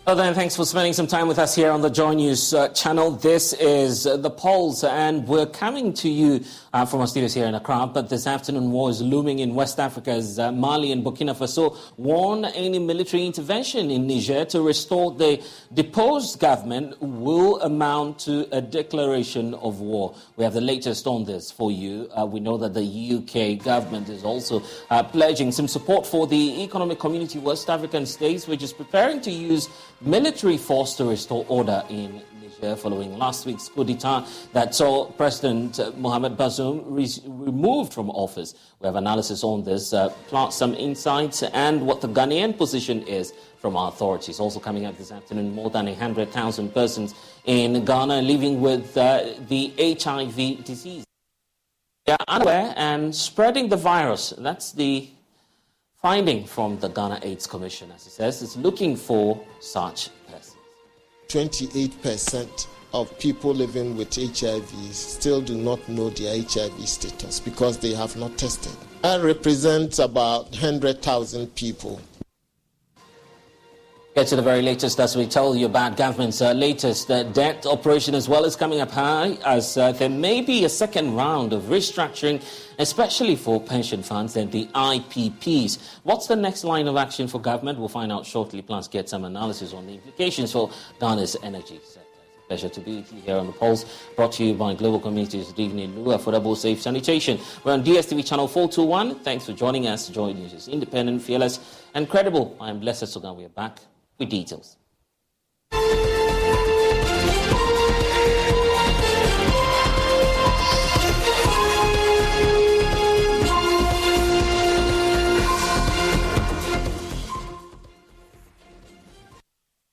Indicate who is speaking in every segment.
Speaker 1: Well then, thanks for spending some time with us here on the Joy News channel. This is The Pulse, and we're coming to you from our studios here in Accra. But this afternoon, war is looming in West Africa as Mali and Burkina Faso warn any military intervention in Niger to restore the deposed government will amount to a declaration of war. We have the latest on this for you. We know that the UK government is also pledging some support for the Economic Community West African states, which is preparing to use military force to restore order in Niger following last week's coup d'etat that saw President Mohamed Bazoum removed from office. We have analysis on this, plus some insights and what the Ghanaian position is from our authorities. Also coming up this afternoon, more than 100,000 persons in Ghana living with the HIV disease. They are unaware and spreading the virus. That's the finding from the Ghana AIDS Commission, as it says, is looking for such persons.
Speaker 2: 28% of people living with HIV still do not know their HIV status because they have not tested. That represents about 100,000 people.
Speaker 1: Get to the very latest as we tell you about government's latest debt operation as well is coming up high as there may be a second round of restructuring, especially for pension funds and the IPPs. What's the next line of action for government? We'll find out shortly, plus get some analysis on the implications for Ghana's energy sector. It's a pleasure to be with you here on The Pulse, brought to you by Global Communities Dignity Lu, Affordable Safe Sanitation. We're on DSTV channel 421. Thanks for joining us. Joy News is independent, fearless and credible. I'm Blessed Sogan. We are back with details.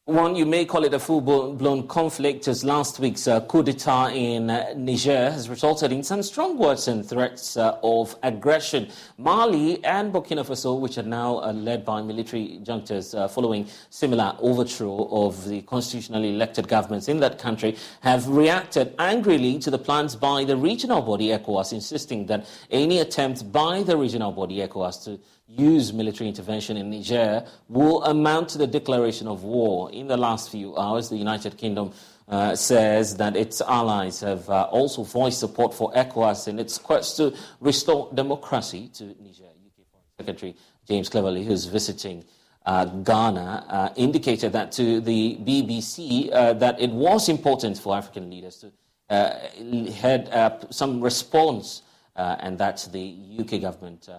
Speaker 1: One, you may call it a full-blown conflict, as last week's coup d'etat in Niger has resulted in some strong words and threats of aggression. Mali and Burkina Faso, which are now led by military junctors following similar overthrow of the constitutionally elected governments in that country, have reacted angrily to the plans by the regional body ECOWAS, insisting that any attempt by the regional body ECOWAS to use military intervention in Niger will amount to the declaration of war. In the last few hours, the United Kingdom says that its allies have also voiced support for ECOWAS in its quest to restore democracy to Niger. UK Foreign Secretary James Cleverly, who's visiting Ghana, indicated that to the BBC that it was important for African leaders to head some response and that the UK government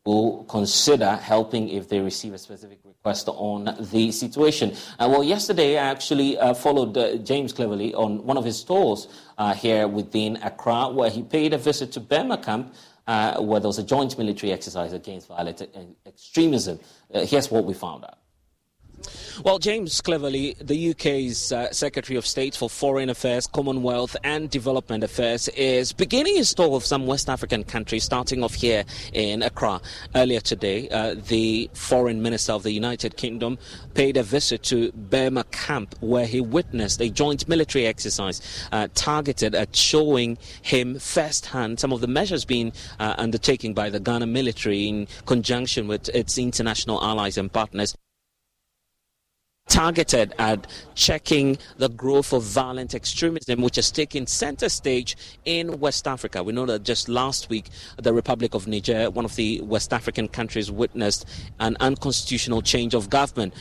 Speaker 1: will consider helping if they receive a specific request on the situation. Well, yesterday I actually followed James Cleverly on one of his tours here within Accra, where he paid a visit to Burma camp, where there was a joint military exercise against violent extremism. Here's what we found out. Well, James Cleverly, the UK's Secretary of State for Foreign Affairs, Commonwealth and Development Affairs, is beginning his tour of some West African countries, starting off here in Accra. Earlier today, the Foreign Minister of the United Kingdom paid a visit to Burma camp, where he witnessed a joint military exercise targeted at showing him firsthand some of the measures being undertaken by the Ghana military in conjunction with its international allies and partners, targeted at checking the growth of violent extremism, which has taken center stage in West Africa. We know that just last week, the Republic of Niger, one of the West African countries, witnessed an unconstitutional change of government.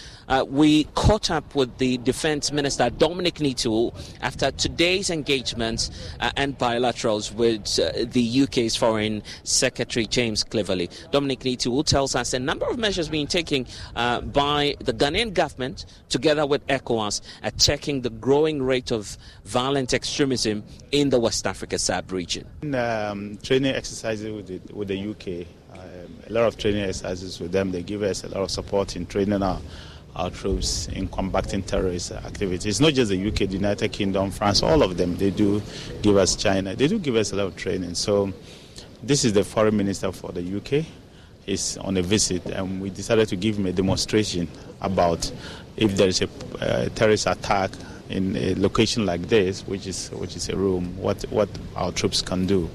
Speaker 1: We caught up with the Defense Minister, Dominic Nitu, after today's engagements and bilaterals with the UK's Foreign Secretary, James Cleverly. Dominic Nitu tells us a number of measures being taken by the Ghanaian government together with ECOWAS at checking the growing rate of violent extremism in the West Africa sub-region.
Speaker 3: Training exercises with the UK, a lot of training exercises with them. They give us a lot of support in training our troops in combating terrorist activities. Not just the UK, the United Kingdom, France, all of them. They do give us China. They do give us a lot of training. So this is the foreign minister for the UK. He's on a visit, and we decided to give him a demonstration about if there is a terrorist attack in a location like this, which is a room, what our troops can do.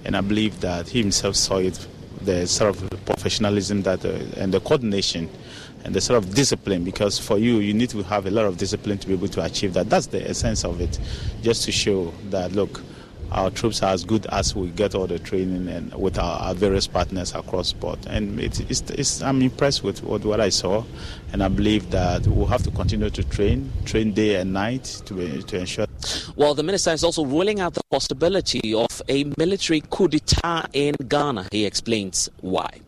Speaker 3: And I believe that he himself saw it, the sort of professionalism that and the coordination the sort of discipline, because for you need to have a lot of discipline to be able to achieve that. That's the essence of it, just to show that, look, our troops are as good as we get all the training and with our various partners across board. And I'm impressed with what I saw, and I believe that we'll have to continue to train day and night to ensure.
Speaker 1: Well, the minister is also ruling out the possibility of a military coup d'etat in Ghana. He explains why.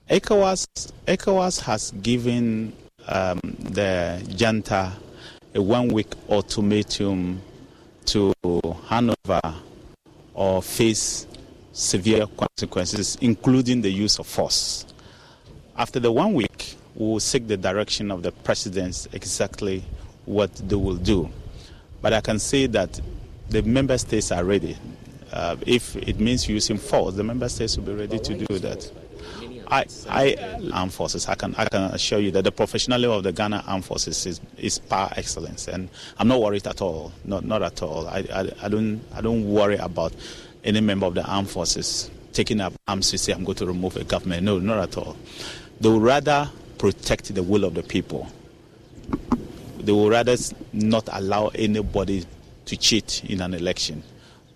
Speaker 3: ECOWAS has given the junta a 1-week ultimatum to hand over or face severe consequences, including the use of force. After the 1 week, we will seek the direction of the presidents exactly what they will do. But I can say that the member states are ready. If it means using force, the member states will be ready to do that. Armed forces, I can assure you that the professionalism of the Ghana Armed Forces is par excellence, and I'm not worried at all. Not at all. I don't worry about any member of the Armed Forces taking up arms to say I'm going to remove a government. No, not at all. They will rather protect the will of the people. They will rather not allow anybody to cheat in an election.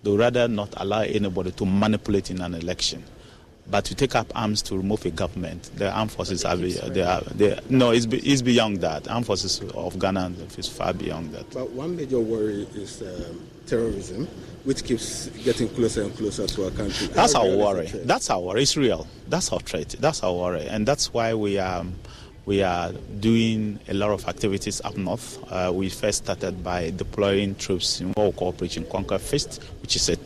Speaker 3: They will rather not allow anybody to manipulate in an election. But to take up arms to remove a government, the armed forces it's beyond that. Armed forces of Ghana is far beyond that.
Speaker 4: But one major worry is terrorism, which keeps getting closer and closer to our country.
Speaker 3: That's our worry. That's our worry. It's real. That's our threat. That's our worry, and that's why we are doing a lot of activities up north. We first started by deploying troops in what we call Operation Conquer Fist, which is a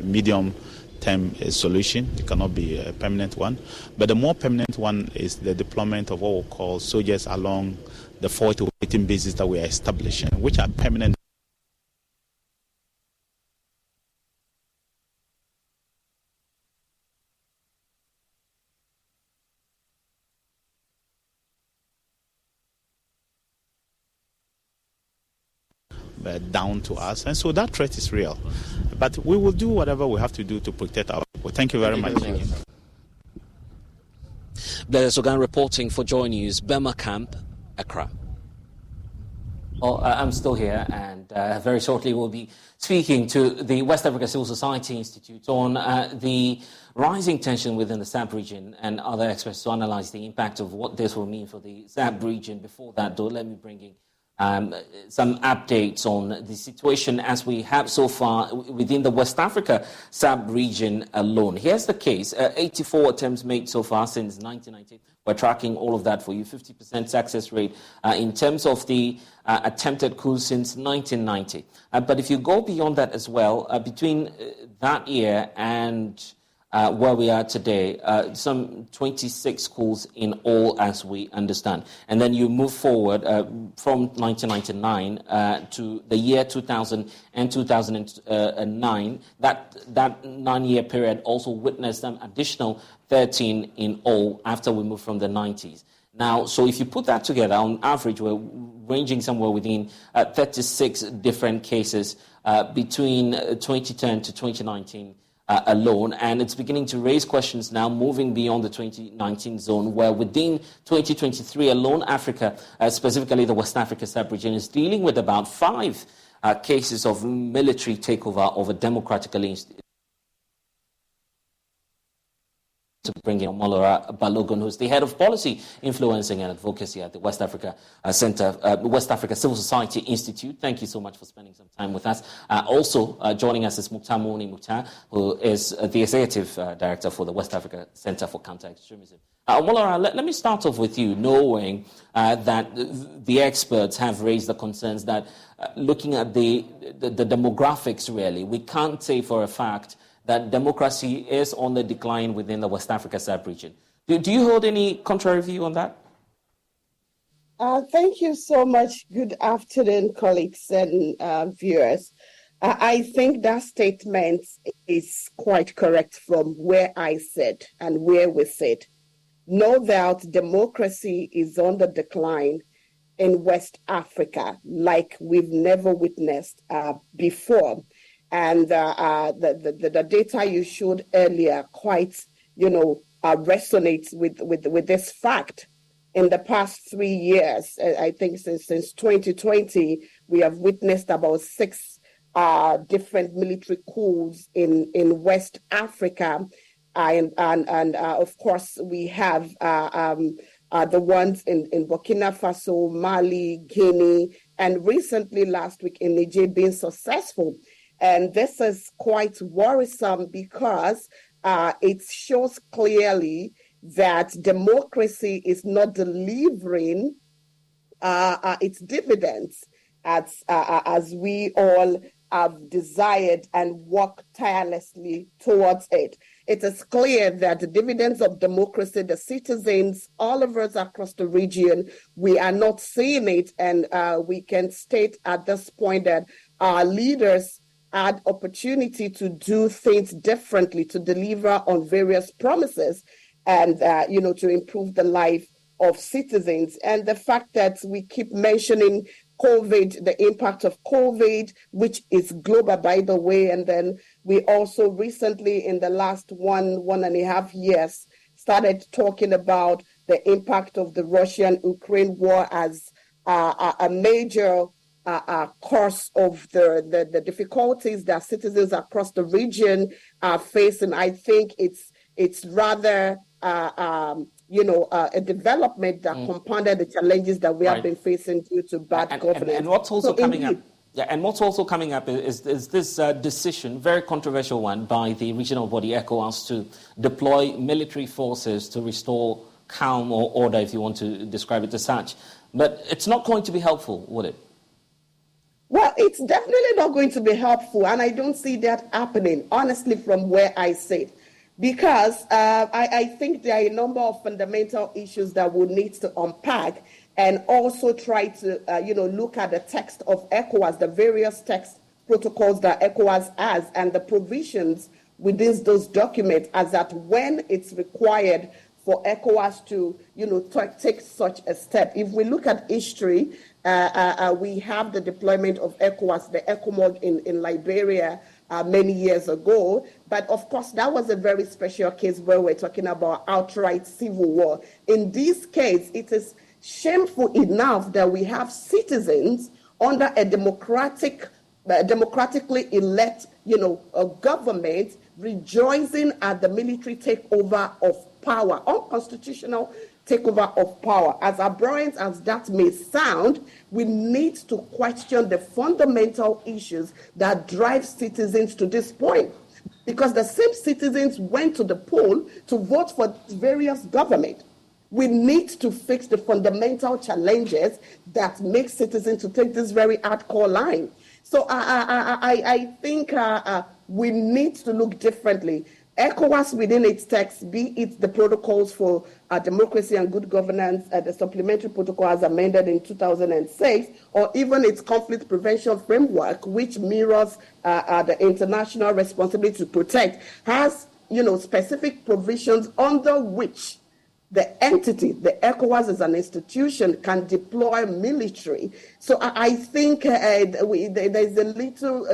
Speaker 3: medium-term solution. It cannot be a permanent one. But the more permanent one is the deployment of what we call soldiers along the 40 operating bases that we are establishing, which are permanent. Down to us, and so that threat is real. But we will do whatever we have to do to protect our people. Thank you very much.
Speaker 1: Blaise Ogan reporting for Joy News, Burma Camp, Accra. Well, I'm still here, and very shortly we'll be speaking to the West Africa Civil Society Institute on the rising tension within the SAB region and other experts to analyze the impact of what this will mean for the SAB region. Before that, though, let me bring in some updates on the situation as we have so far within the West Africa SAB region alone. Here's the case. 84 attempts made so far since 1990. We're tracking all of that for you. 50% success rate in terms of the attempted coups since 1990. But if you go beyond that as well, between that year and where we are today, some 26 schools in all, as we understand. And then you move forward from 1999 to the year 2000 and 2009. That 9-year period also witnessed an additional 13 in all after we moved from the 90s. Now, so if you put that together, on average, we're ranging somewhere within 36 different cases between 2010 to 2019. Alone, and it's beginning to raise questions now moving beyond the 2019 zone, where within 2023 alone, Africa, specifically the West Africa sub-region, is dealing with about 5 cases of military takeover of a democratically to bring in Omolara Balogun, who's the head of policy influencing and advocacy at the West Africa Center, West Africa Civil Society Institute. Thank you so much for spending some time with us. Also joining us is Mukhtar Mouni Mukhtar, who is the executive director for the West Africa Center for Counter-Extremism. Omolara, let me start off with you, knowing that the experts have raised the concerns that looking at the demographics, really, we can't say for a fact that democracy is on the decline within the West Africa sub-region. Do you hold any contrary view on that?
Speaker 5: Thank you so much. Good afternoon, colleagues and viewers. I think that statement is quite correct from where I sit and where we sit. No doubt democracy is on the decline in West Africa like we've never witnessed before. And the data you showed earlier quite, resonates with this fact. in the past 3 years. I think since 2020, we have witnessed about 6 different military coups in West Africa. And of course, we have the ones in Burkina Faso, Mali, Guinea, and recently last week in Niger being successful. And this is quite worrisome because it shows clearly that democracy is not delivering its dividends as we all have desired and work tirelessly towards it. It is clear that the dividends of democracy, the citizens, all of us across the region, we are not seeing it. And we can state at this point that our leaders had opportunity to do things differently, to deliver on various promises and, to improve the life of citizens. And the fact that we keep mentioning COVID, the impact of COVID, which is global, by the way. And then we also recently, in the last 1.5 years, started talking about the impact of the Russian-Ukraine war as a major cause of the difficulties that citizens across the region are facing. I think it's rather a development that compounded the challenges that we have been facing due to bad governance.
Speaker 1: And what's also coming up? Yeah, and what's also coming up is this decision, very controversial one, by the regional body ECOWAS to deploy military forces to restore calm or order, if you want to describe it as such. But it's not going to be helpful, would it?
Speaker 5: Well, it's definitely not going to be helpful, and I don't see that happening, honestly, from where I sit. Because I think there are a number of fundamental issues that we'll need to unpack and also try to, look at the text of ECOWAS, the various text protocols that ECOWAS has and the provisions within those documents as that when it's required for ECOWAS to, take such a step. If we look at history, we have the deployment of ECOWAS, the ECOMOG in Liberia, many years ago. But of course, that was a very special case where we're talking about outright civil war. In this case, it is shameful enough that we have citizens under a democratically elect, a government rejoicing at the military takeover of power, unconstitutional takeover of power. As abhorrent as that may sound, we need to question the fundamental issues that drive citizens to this point. Because the same citizens went to the poll to vote for various government. We need to fix the fundamental challenges that make citizens to take this very hardcore line. So I think we need to look differently. ECOWAS within its text, be it the protocols for democracy and good governance, the supplementary protocol as amended in 2006, or even its conflict prevention framework, which mirrors the international responsibility to protect, has specific provisions under which the entity, the ECOWAS as an institution, can deploy military. So I think there's a little,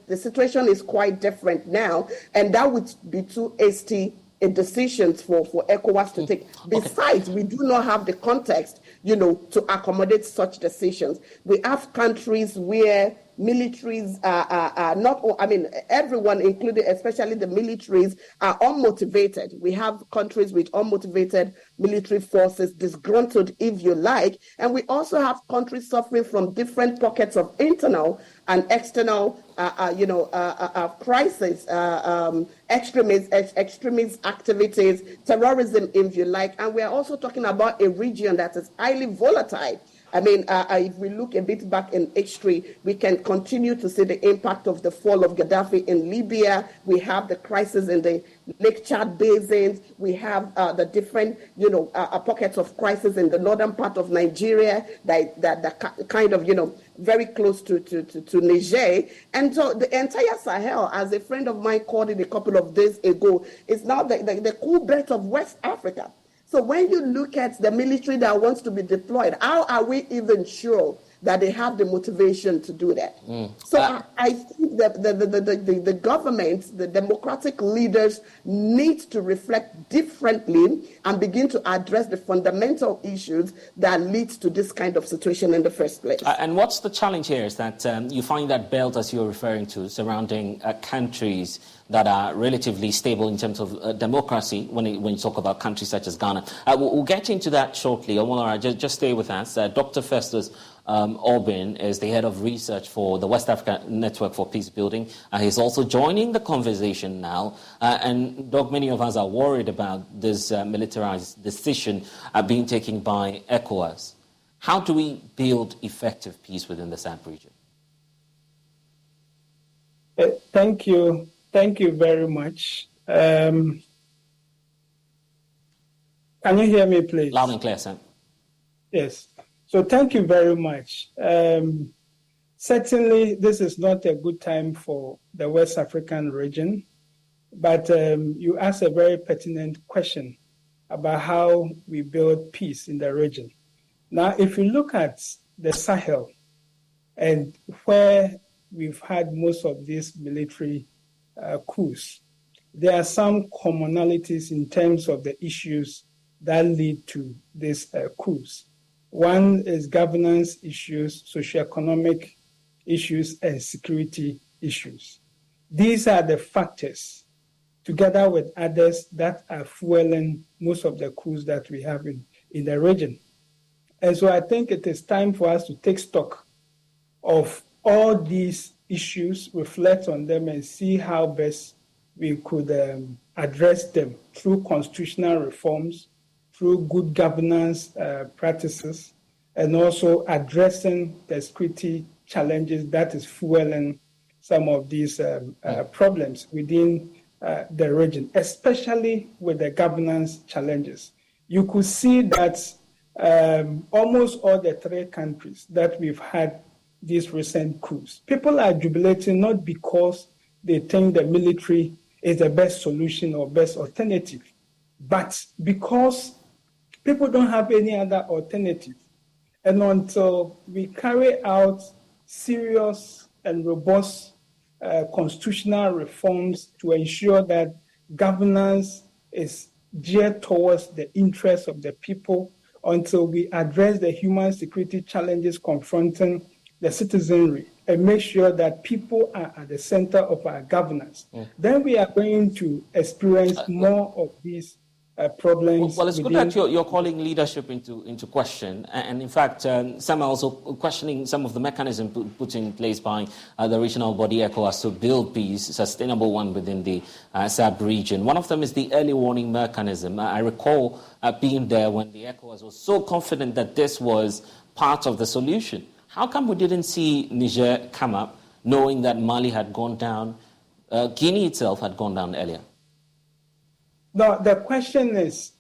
Speaker 5: the situation is quite different now, and that would be too hasty a decisions for ECOWAS to take. Besides, we do not have the context, to accommodate such decisions. We have countries where militaries are not, everyone, including especially the militaries, are unmotivated. We have countries with unmotivated military forces, disgruntled, if you like, and we also have countries suffering from different pockets of internal and external, crisis, extremist activities, terrorism, if you like, and we are also talking about a region that is highly volatile. If we look a bit back in history, we can continue to see the impact of the fall of Gaddafi in Libya. We have the crisis in the Lake Chad basins. We have the different, pockets of crisis in the northern part of Nigeria that kind of, very close to Niger. And so the entire Sahel, as a friend of mine called it a couple of days ago, is now the cool belt of West Africa. So when you look at the military that wants to be deployed, how are we even sure that they have the motivation to do that. So I think that the government, the democratic leaders need to reflect differently and begin to address the fundamental issues that lead to this kind of situation in the first place.
Speaker 1: And what's the challenge here is that you find that belt, as you're referring to, surrounding countries that are relatively stable in terms of democracy, when you talk about countries such as Ghana. We'll get into that shortly. Omolara, just stay with us. Dr. Festus Orbin is the head of research for the West Africa Network for Peace Building. He's also joining the conversation now. And Doug, many of us are worried about this militarized decision being taken by ECOWAS. How do we build effective peace within the SADC region?
Speaker 6: Thank you. Thank you very much. Can you hear me, please?
Speaker 1: Loud and clear, Sam.
Speaker 6: Yes. So thank you very much. Certainly, this is not a good time for the West African region, but you asked a very pertinent question about how we build peace in the region. Now, if you look at the Sahel and where we've had most of these military coups, there are some commonalities in terms of the issues that lead to these coups. One is governance issues, socioeconomic issues, and security issues. These are the factors, together with others, that are fueling most of the coups that we have in the region. And so I think it is time for us to take stock of all these issues, reflect on them, and see how best we could address them through constitutional reforms, through good governance practices, and also addressing the security challenges that is fueling some of these problems within the region, especially with the governance challenges. You could see that almost all the three countries that we've had these recent coups, people are jubilating not because they think the military is the best solution or best alternative, but because people don't have any other alternative. And until we carry out serious and robust constitutional reforms to ensure that governance is geared towards the interests of the people, until we address the human security challenges confronting the citizenry and make sure that people are at the center of our governance, then we are going to experience more of these problems.
Speaker 1: Well, it's good that you're calling leadership into question. And in fact, some are also questioning some of the mechanism put in place by the regional body ECOWAS to build peace, sustainable one within the SADC region. One of them is the early warning mechanism. I recall being there when the ECOWAS was so confident that this was part of the solution. How come we didn't see Niger come up, knowing that Mali had gone down, Guinea itself had gone down earlier?
Speaker 6: No, the question is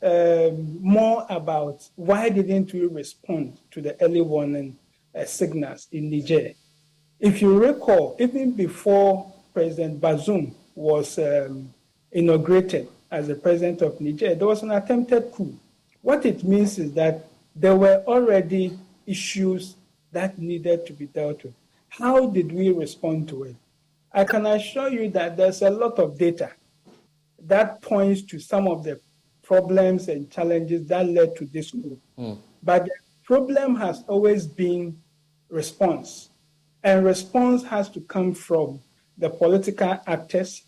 Speaker 6: more about why didn't we respond to the early warning signals in Niger? If you recall, even before President Bazoum was inaugurated as the president of Niger, there was an attempted coup. What it means is that there were already issues that needed to be dealt with. How did we respond to it? I can assure you that there's a lot of data that points to some of the problems and challenges that led to this coup. But the problem has always been response. And response has to come from the political actors.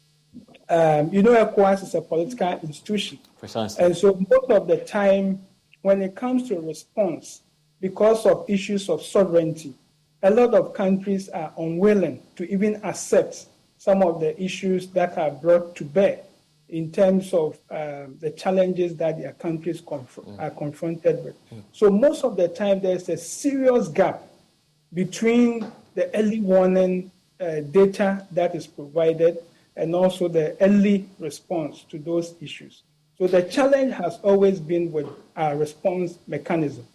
Speaker 6: ECOWAS is a political institution.
Speaker 1: Precisely.
Speaker 6: And so most of the time, when it comes to response, because of issues of sovereignty, a lot of countries are unwilling to even accept some of the issues that are brought to bear in terms of the challenges that their countries are confronted with. So most of the time, there's a serious gap between the early warning data that is provided and also the early response to those issues. So the challenge has always been with our response mechanism.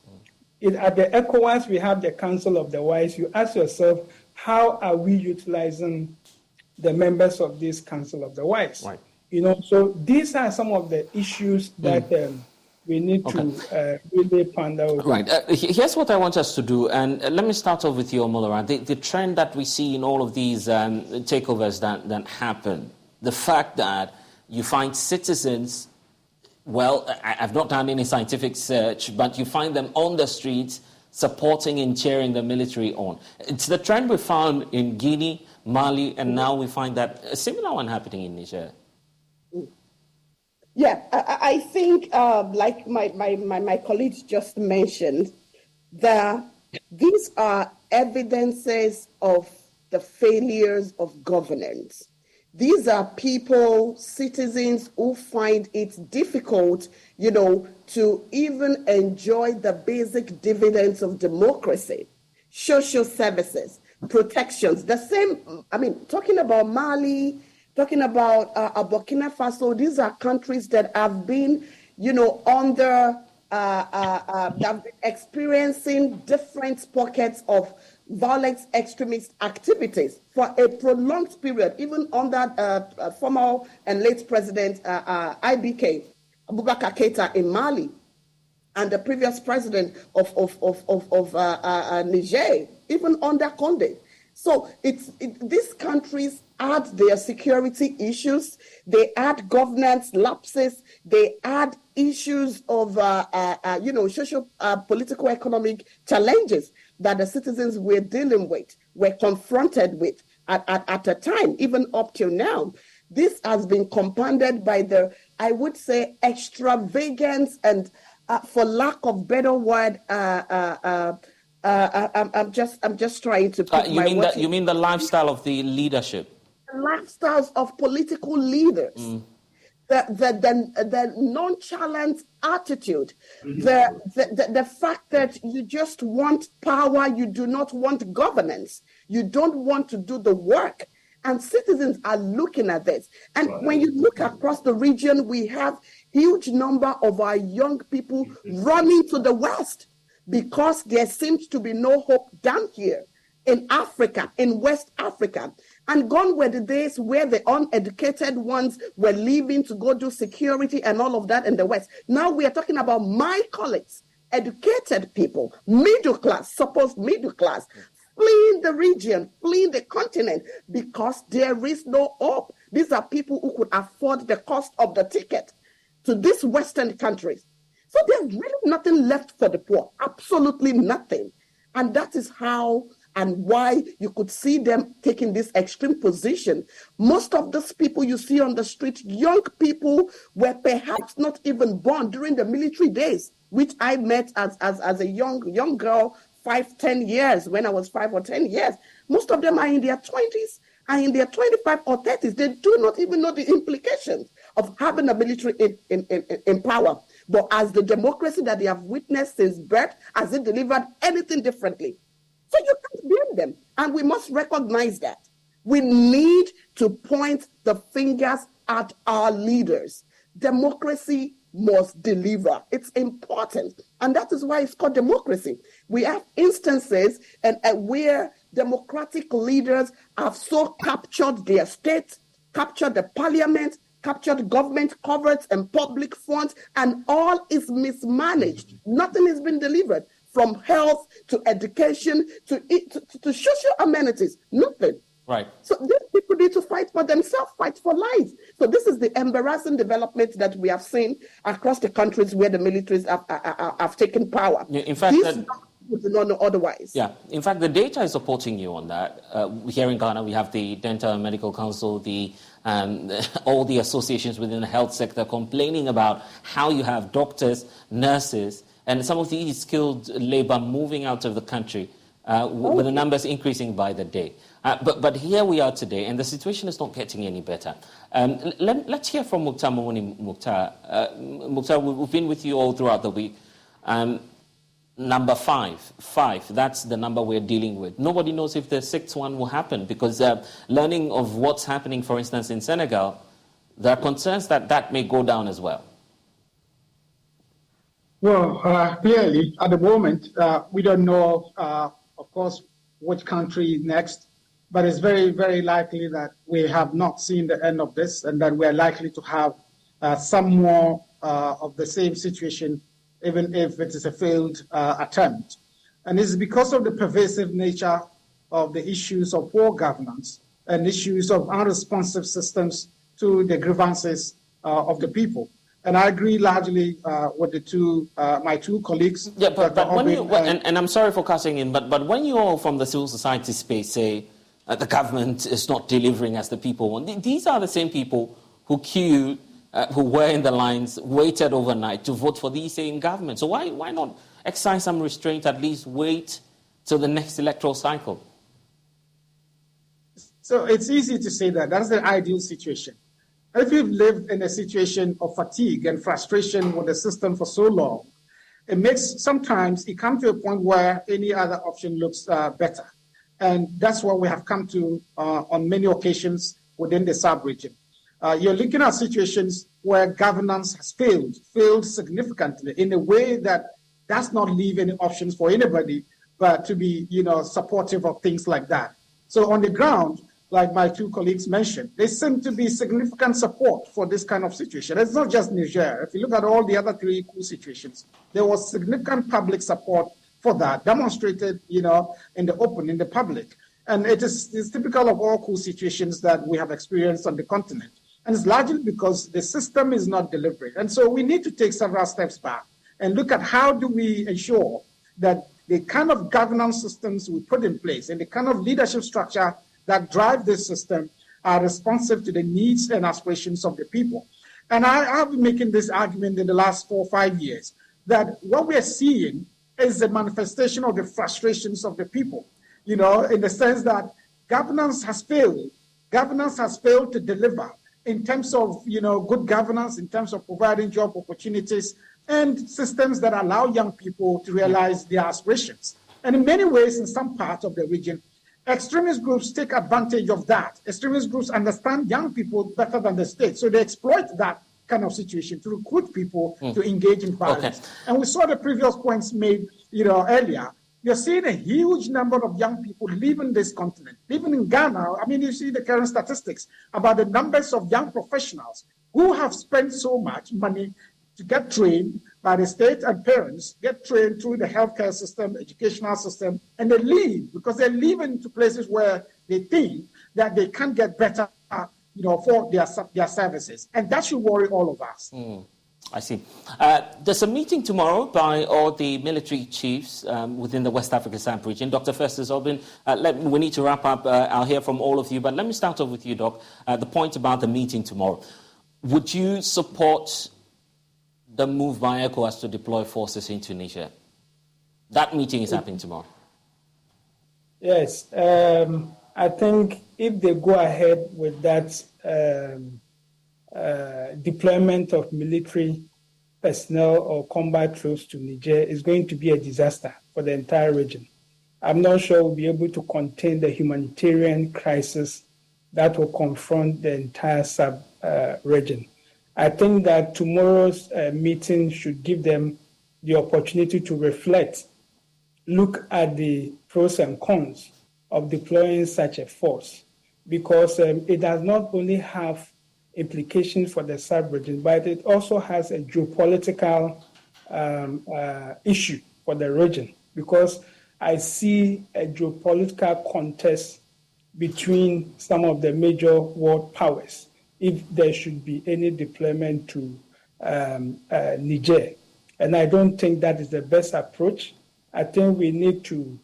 Speaker 6: At the ECOWAS, we have the Council of the Wise. You ask yourself, how are we utilizing the members of this Council of the Wise?
Speaker 1: Right.
Speaker 6: So these are some of the issues that we need to really ponder over.
Speaker 1: Right. Here's what I want us to do, and let me start off with you, Omoloran. The trend that we see in all of these takeovers that happen, the fact that you find citizens, well, I've not done any scientific search, but you find them on the streets supporting and cheering the military on. It's the trend we found in Guinea, Mali, and now we find that a similar one happening in Niger.
Speaker 5: Yeah, I think, like my colleagues just mentioned, these are evidences of the failures of governance. These are people, citizens who find it difficult, to even enjoy the basic dividends of democracy, social services, protections. The same, talking about Mali, talking about Burkina Faso, these are countries that have been, that have been experiencing different pockets of violent extremist activities for a prolonged period, even under former and late President IBK, Abubakar Keita in Mali, and the previous president of Niger, even under Condé. So these countries add their security issues, they add governance lapses, they add issues of social, political, economic challenges that the citizens were dealing with, were confronted with at a time, even up till now. This has been compounded by the, I would say, extravagance and, for lack of better word, I'm just trying to put
Speaker 1: you mean the lifestyle of the leadership?
Speaker 5: Lifestyles of political leaders. The nonchalant attitude, the fact that you just want power, you do not want governance, you don't want to do the work. And citizens are looking at this. And when you look across the region, we have huge number of our young people running to the West because there seems to be no hope down here in Africa, in West Africa. And gone were the days where the uneducated ones were leaving to go do security and all of that in the West. Now we are talking about my colleagues, educated people, middle class, supposed middle class, fleeing the region, fleeing the continent because there is no hope. These are people who could afford the cost of the ticket to these Western countries. So there's really nothing left for the poor, absolutely nothing. And that is how and why you could see them taking this extreme position. Most of those people you see on the street, young people, were perhaps not even born during the military days, which I met as a young girl, 5-10 years, when I was 5 or 10 years. Most of them are in their 20s and in their 25 or 30s. They do not even know the implications of having a military in power. But as the democracy that they have witnessed since birth, has it delivered anything differently? So you can't blame them. And we must recognize that. We need to point the fingers at our leaders. Democracy must deliver. It's important. And that is why it's called democracy. We have instances where democratic leaders have so captured their state, captured the parliament, captured government coverage and public funds, and all is mismanaged. Nothing has been delivered. From health to education to social amenities, nothing.
Speaker 1: Right.
Speaker 5: So these people need to fight for themselves, fight for lives. So this is the embarrassing development that we have seen across the countries where the militaries have taken power.
Speaker 1: In fact,
Speaker 5: we do not know otherwise.
Speaker 1: Yeah. In fact, the data is supporting you on that. Here in Ghana, we have the Dental and Medical Council, all the associations within the health sector complaining about how you have doctors, nurses, and some of the skilled labor moving out of the country, with the numbers increasing by the day. But here we are today, and the situation is not getting any better. Let's hear from Mukhtar Momoni. Mukhtar, we've been with you all throughout the week. Number five, that's the number we're dealing with. Nobody knows if the sixth one will happen because learning of what's happening, for instance, in Senegal, there are concerns that may go down as well.
Speaker 7: Well, clearly, at the moment, we don't know, of course, which country next, but it's very, very likely that we have not seen the end of this and that we're likely to have some more of the same situation, even if it is a failed attempt. And it's because of the pervasive nature of the issues of poor governance and issues of unresponsive systems to the grievances of the people. And I agree largely with my two colleagues.
Speaker 1: Yeah, but when you, and I'm sorry for cutting in, but when you all from the civil society space say the government is not delivering as the people want, these are the same people who queued, who were in the lines, waited overnight to vote for these same governments. So why not exercise some restraint, at least wait till the next electoral cycle?
Speaker 7: So it's easy to say that. That's the ideal situation. If you've lived in a situation of fatigue and frustration with the system for so long, sometimes it comes to a point where any other option looks better. And that's what we have come to on many occasions within the sub-region. You're looking at situations where governance has failed significantly in a way that does not leave any options for anybody but to be, supportive of things like that. So on the ground, like my two colleagues mentioned, there seems to be significant support for this kind of situation. It's not just Niger. If you look at all the other three coup situations, there was significant public support for that, demonstrated, in the open, in the public. And it's typical of all coup situations that we have experienced on the continent. And it's largely because the system is not delivering. And so we need to take several steps back and look at how do we ensure that the kind of governance systems we put in place and the kind of leadership structure that drive this system are responsive to the needs and aspirations of the people. And I've been making this argument in the last 4 or 5 years that what we are seeing is a manifestation of the frustrations of the people, in the sense that governance has failed. Governance has failed to deliver in terms of, good governance, in terms of providing job opportunities and systems that allow young people to realize their aspirations. And in many ways, in some parts of the region, extremist groups take advantage of that. Extremist groups understand young people better than the state, so they exploit that kind of situation to recruit people to engage in violence. Okay. And we saw the previous points made, earlier. You're seeing a huge number of young people leaving this continent, even in Ghana. I mean, you see the current statistics about the numbers of young professionals who have spent so much money to get trained by the state and parents, get trained through the healthcare system, educational system, and they leave because they're leaving to places where they think that they can't get better, for their services. And that should worry all of us.
Speaker 1: I see. There's a meeting tomorrow by all the military chiefs within the West Africa sub-region. Dr. Festus Obin, we need to wrap up. I'll hear from all of you, but let me start off with you, Doc. The point about the meeting tomorrow. Would you support the move by ECOWAS to deploy forces into Niger? That meeting is happening tomorrow.
Speaker 6: Yes. I think if they go ahead with that deployment of military personnel or combat troops to Niger, is going to be a disaster for the entire region. I'm not sure we'll be able to contain the humanitarian crisis that will confront the entire sub-region. I think that tomorrow's meeting should give them the opportunity to reflect, look at the pros and cons of deploying such a force, because it does not only have implications for the sub-region, but it also has a geopolitical issue for the region, because I see a geopolitical contest between some of the major world powers if there should be any deployment to Niger. And I don't think that is the best approach. I think we need to,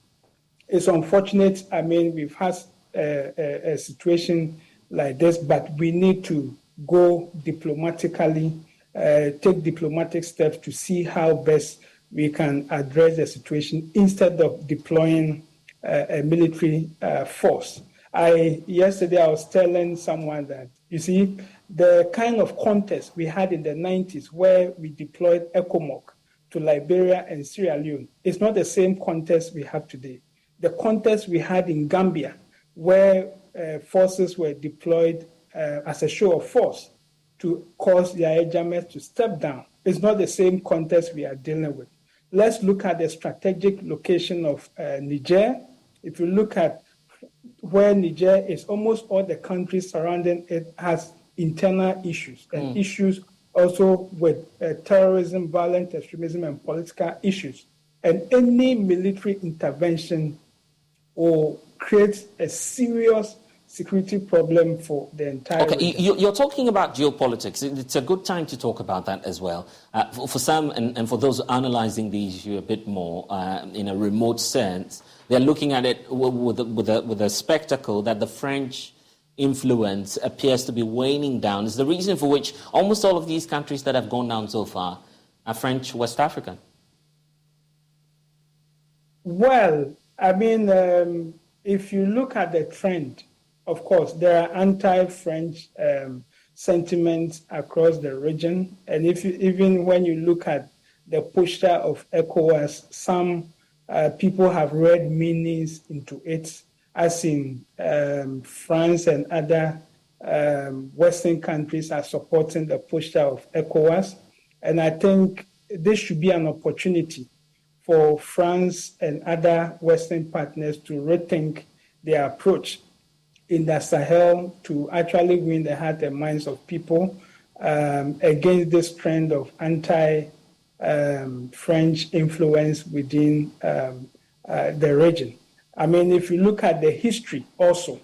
Speaker 6: it's unfortunate, I mean, we've had a situation like this, but we need to go diplomatically, take diplomatic steps to see how best we can address the situation instead of deploying a military force. Yesterday I was telling someone that, you see, the kind of contest we had in the 90s where we deployed ECOMOG to Liberia and Sierra Leone is not the same contest we have today. The contest we had in Gambia, where forces were deployed as a show of force to cause the Ajamas to step down, is not the same contest we are dealing with. Let's look at the strategic location of Niger. If you look at where Niger is, almost all the countries surrounding it has internal issues and issues also with terrorism, violent extremism, and political issues. And any military intervention will create a serious security problem for the entire region.
Speaker 1: You're talking about geopolitics. It's a good time to talk about that as well. For some, and for those analyzing the issue a bit more in a remote sense, they're looking at it with a spectacle that the French influence appears to be waning down. It's the reason for which almost all of these countries that have gone down so far are French West African.
Speaker 6: Well, I mean, if you look at the trend, of course, there are anti-French sentiments across the region. And even when you look at the posture of ECOWAS, some people have read meanings into it, as in France and other Western countries are supporting the posture of ECOWAS. And I think this should be an opportunity for France and other Western partners to rethink their approach in the Sahel to actually win the heart and minds of people against this trend of anti-French influence within the region. I mean, if you look at the history also,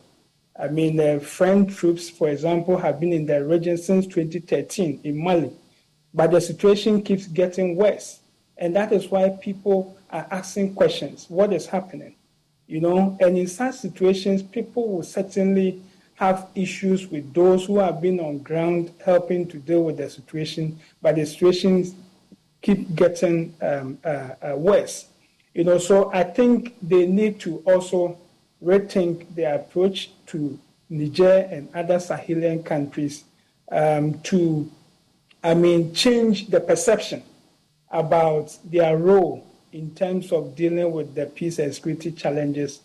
Speaker 6: I mean, the French troops, for example, have been in the region since 2013 in Mali, but the situation keeps getting worse. And that is why people are asking questions, what is happening? You know, and in such situations, people will certainly have issues with those who have been on ground helping to deal with the situation, but the situations keep getting worse. You know, so I think they need to also rethink their approach to Niger and other Sahelian countries to, change the perception about their role in terms of dealing with the peace and security challenges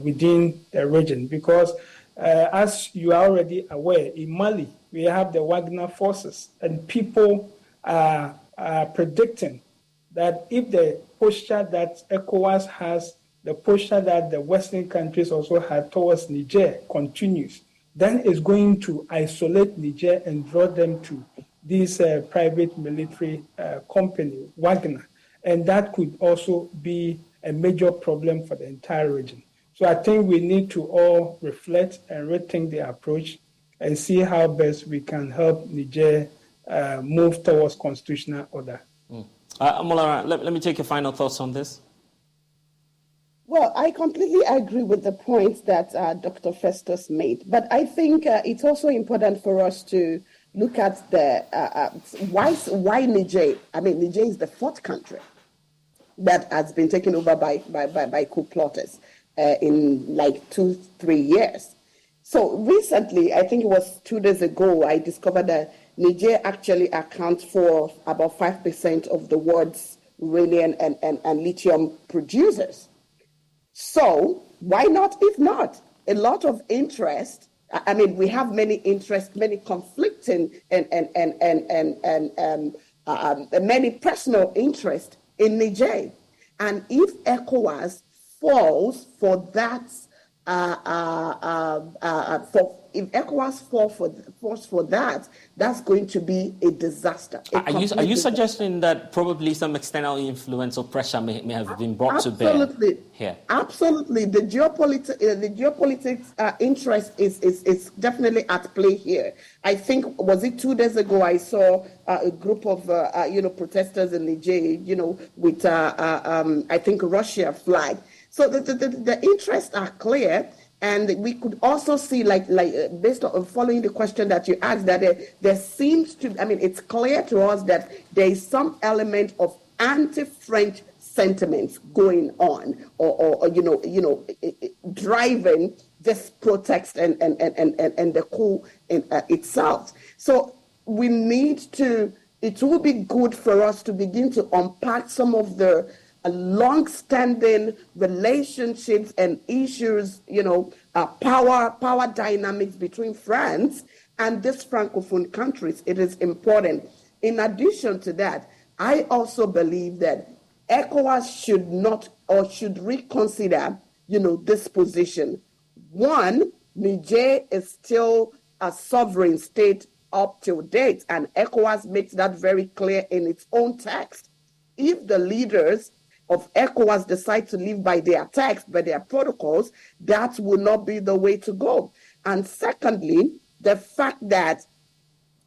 Speaker 6: within the region. Because as you are already aware, in Mali, we have the Wagner forces, and people are predicting that if the posture that ECOWAS has, the posture that the Western countries also had towards Niger continues, then it's going to isolate Niger and draw them to this private military company, Wagner. And that could also be a major problem for the entire region. So I think we need to all reflect and rethink the approach and see how best we can help Niger move towards constitutional order.
Speaker 1: Molara, let me take your final thoughts on this.
Speaker 5: Well, I completely agree with the points that Dr. Festus made, but I think it's also important for us to look at the why Niger. I mean, Niger is the fourth country that has been taken over by coup plotters in like 2-3 years. So recently, I think it was 2 days ago, I discovered that Niger actually accounts for about 5% of the world's uranium and lithium producers. So why not? If not, a lot of interest. I mean, we have many interests, many conflicting and many personal interests in Niger. And if ECOWAS falls for that, if ECOWAS falls for that, that's going to be a disaster.
Speaker 1: Are you suggesting that probably some external influence or pressure may have been brought to bear here?
Speaker 5: Absolutely. The geopolitics interest is definitely at play here. I think, was it 2 days ago, I saw a group of, protesters in Niger, with, I think, Russia flag. So the interests are clear. And we could also see, like based on following the question that you asked, that there seems to, it's clear to us that there is some element of anti-French sentiments going on, or driving this protest and the coup itself. So we need to. It will be good for us to begin to unpack some of the long-standing relationships and issues, power dynamics between France and these Francophone countries. It is important. In addition to that, I also believe that ECOWAS should reconsider, this position. One, Niger is still a sovereign state up till date. And ECOWAS makes that very clear in its own text. If the leaders of ECOWAS decide to live by their text, by their protocols, that will not be the way to go. And secondly, the fact that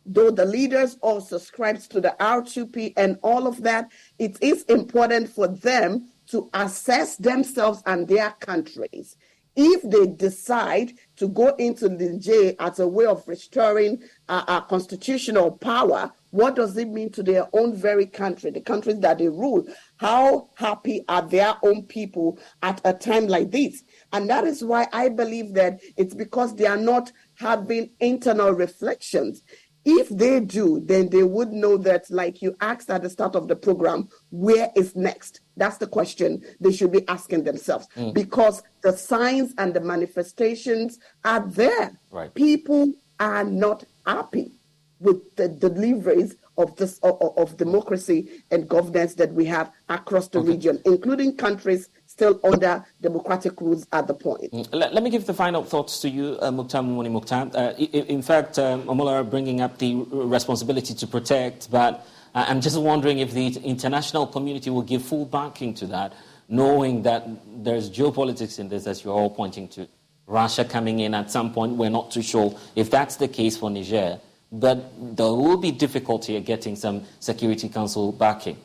Speaker 5: though the leaders all subscribe to the R2P and all of that, it is important for them to assess themselves and their countries. If they decide to go into Niger as a way of restoring our constitutional power, what does it mean to their own very country, the countries that they rule? How happy are their own people at a time like this? And that is why I believe that it's because they are not having internal reflections. If they do, then they would know that, like you asked at the start of the program, where is next? That's the question they should be asking themselves, because the signs and the manifestations are there.
Speaker 1: Right.
Speaker 5: People are not happy with the deliveries of this of democracy and governance that we have across the region, including countries still under democratic rules at the point.
Speaker 1: Let me give the final thoughts to you, Mukhtar Mumuni Mukhtar. In fact, Omolara bringing up the responsibility to protect, but I'm just wondering if the international community will give full backing to that, knowing that there's geopolitics in this, as you're all pointing to. Russia coming in at some point, we're not too sure if that's the case for Niger, but there will be difficulty at getting some Security Council backing.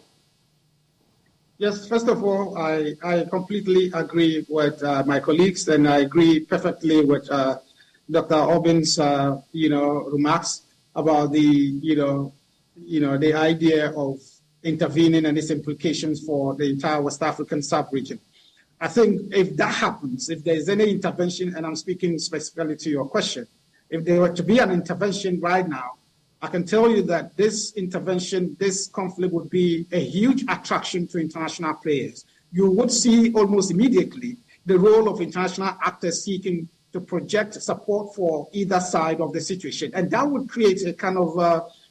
Speaker 7: Yes, first of all, I completely agree with my colleagues, and I agree perfectly with Dr. Obin's remarks about the idea of intervening and its implications for the entire West African sub-region. I think if that happens, if there's any intervention, and I'm speaking specifically to your question, if there were to be an intervention right now, I can tell you that this intervention, this conflict would be a huge attraction to international players. You would see almost immediately the role of international actors seeking to project support for either side of the situation. And that would create a kind of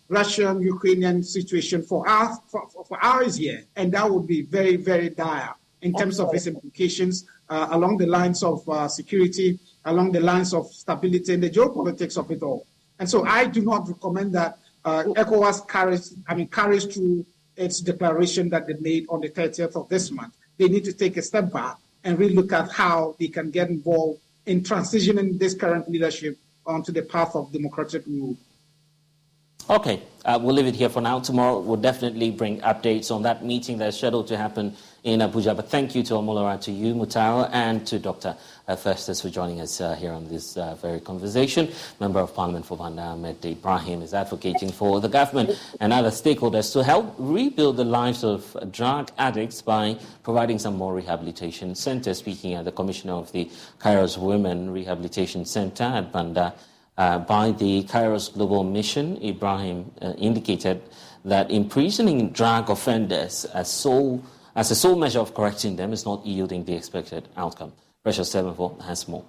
Speaker 7: Russian-Ukrainian situation for ours here. And that would be very, very dire in terms of its implications along the lines of security, along the lines of stability and the geopolitics of it all. And so I do not recommend that ECOWAS carries through its declaration that they made on the 30th of this month. They need to take a step back and really look at how they can get involved in transitioning this current leadership onto the path of democratic rule.
Speaker 1: Okay, we'll leave it here for now. Tomorrow we'll definitely bring updates on that meeting that's scheduled to happen in Abuja. But thank you to Omolara, to you, Mutaro, and to Dr. Festus for joining us here on this very conversation. Member of Parliament for Banda Ahmed Ibrahim is advocating for the government and other stakeholders to help rebuild the lives of drug addicts by providing some more rehabilitation centers. Speaking at the Commissioner of the Kairos Women Rehabilitation Center at Banda, by the Kairos Global Mission, Ibrahim indicated that imprisoning drug offenders as a sole measure of correcting them is not yielding the expected outcome. Precious Sevenfold has more.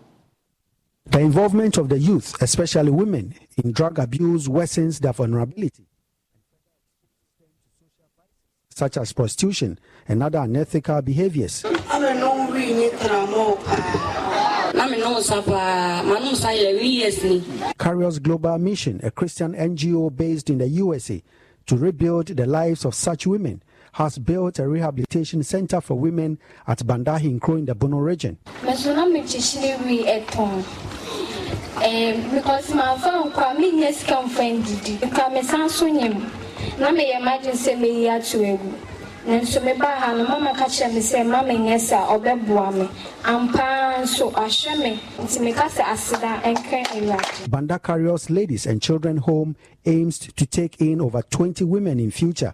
Speaker 8: The involvement of the youth, especially women, in drug abuse worsens their vulnerability, such as prostitution and other unethical behaviors. Kairos Global Mission, a Christian NGO based in the USA, to rebuild the lives of such women, has built a rehabilitation center for women at Bandahinkro in the Bono region.
Speaker 9: Because my phone called me, yes, come friend, you come a Samsung. Now, may imagine send me here to a and so me baha no mama catch me say mama nyesa obeboa me ampa so ahwe me nti me kasa asida enkan ewati.
Speaker 8: Banda Kairos Ladies and Children Home aims to take in over 20 women in future,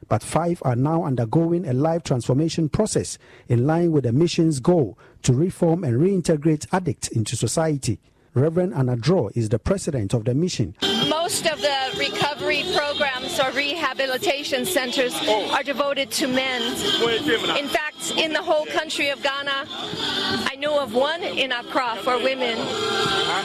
Speaker 8: but 5 are now undergoing a life transformation process in line with the mission's goal to reform and reintegrate addicts into society. Reverend Anna Draw is the president of the mission.
Speaker 10: Most of the recovery programs or rehabilitation centers are devoted to men. In fact, in the whole country of Ghana, I know of one in Accra for women.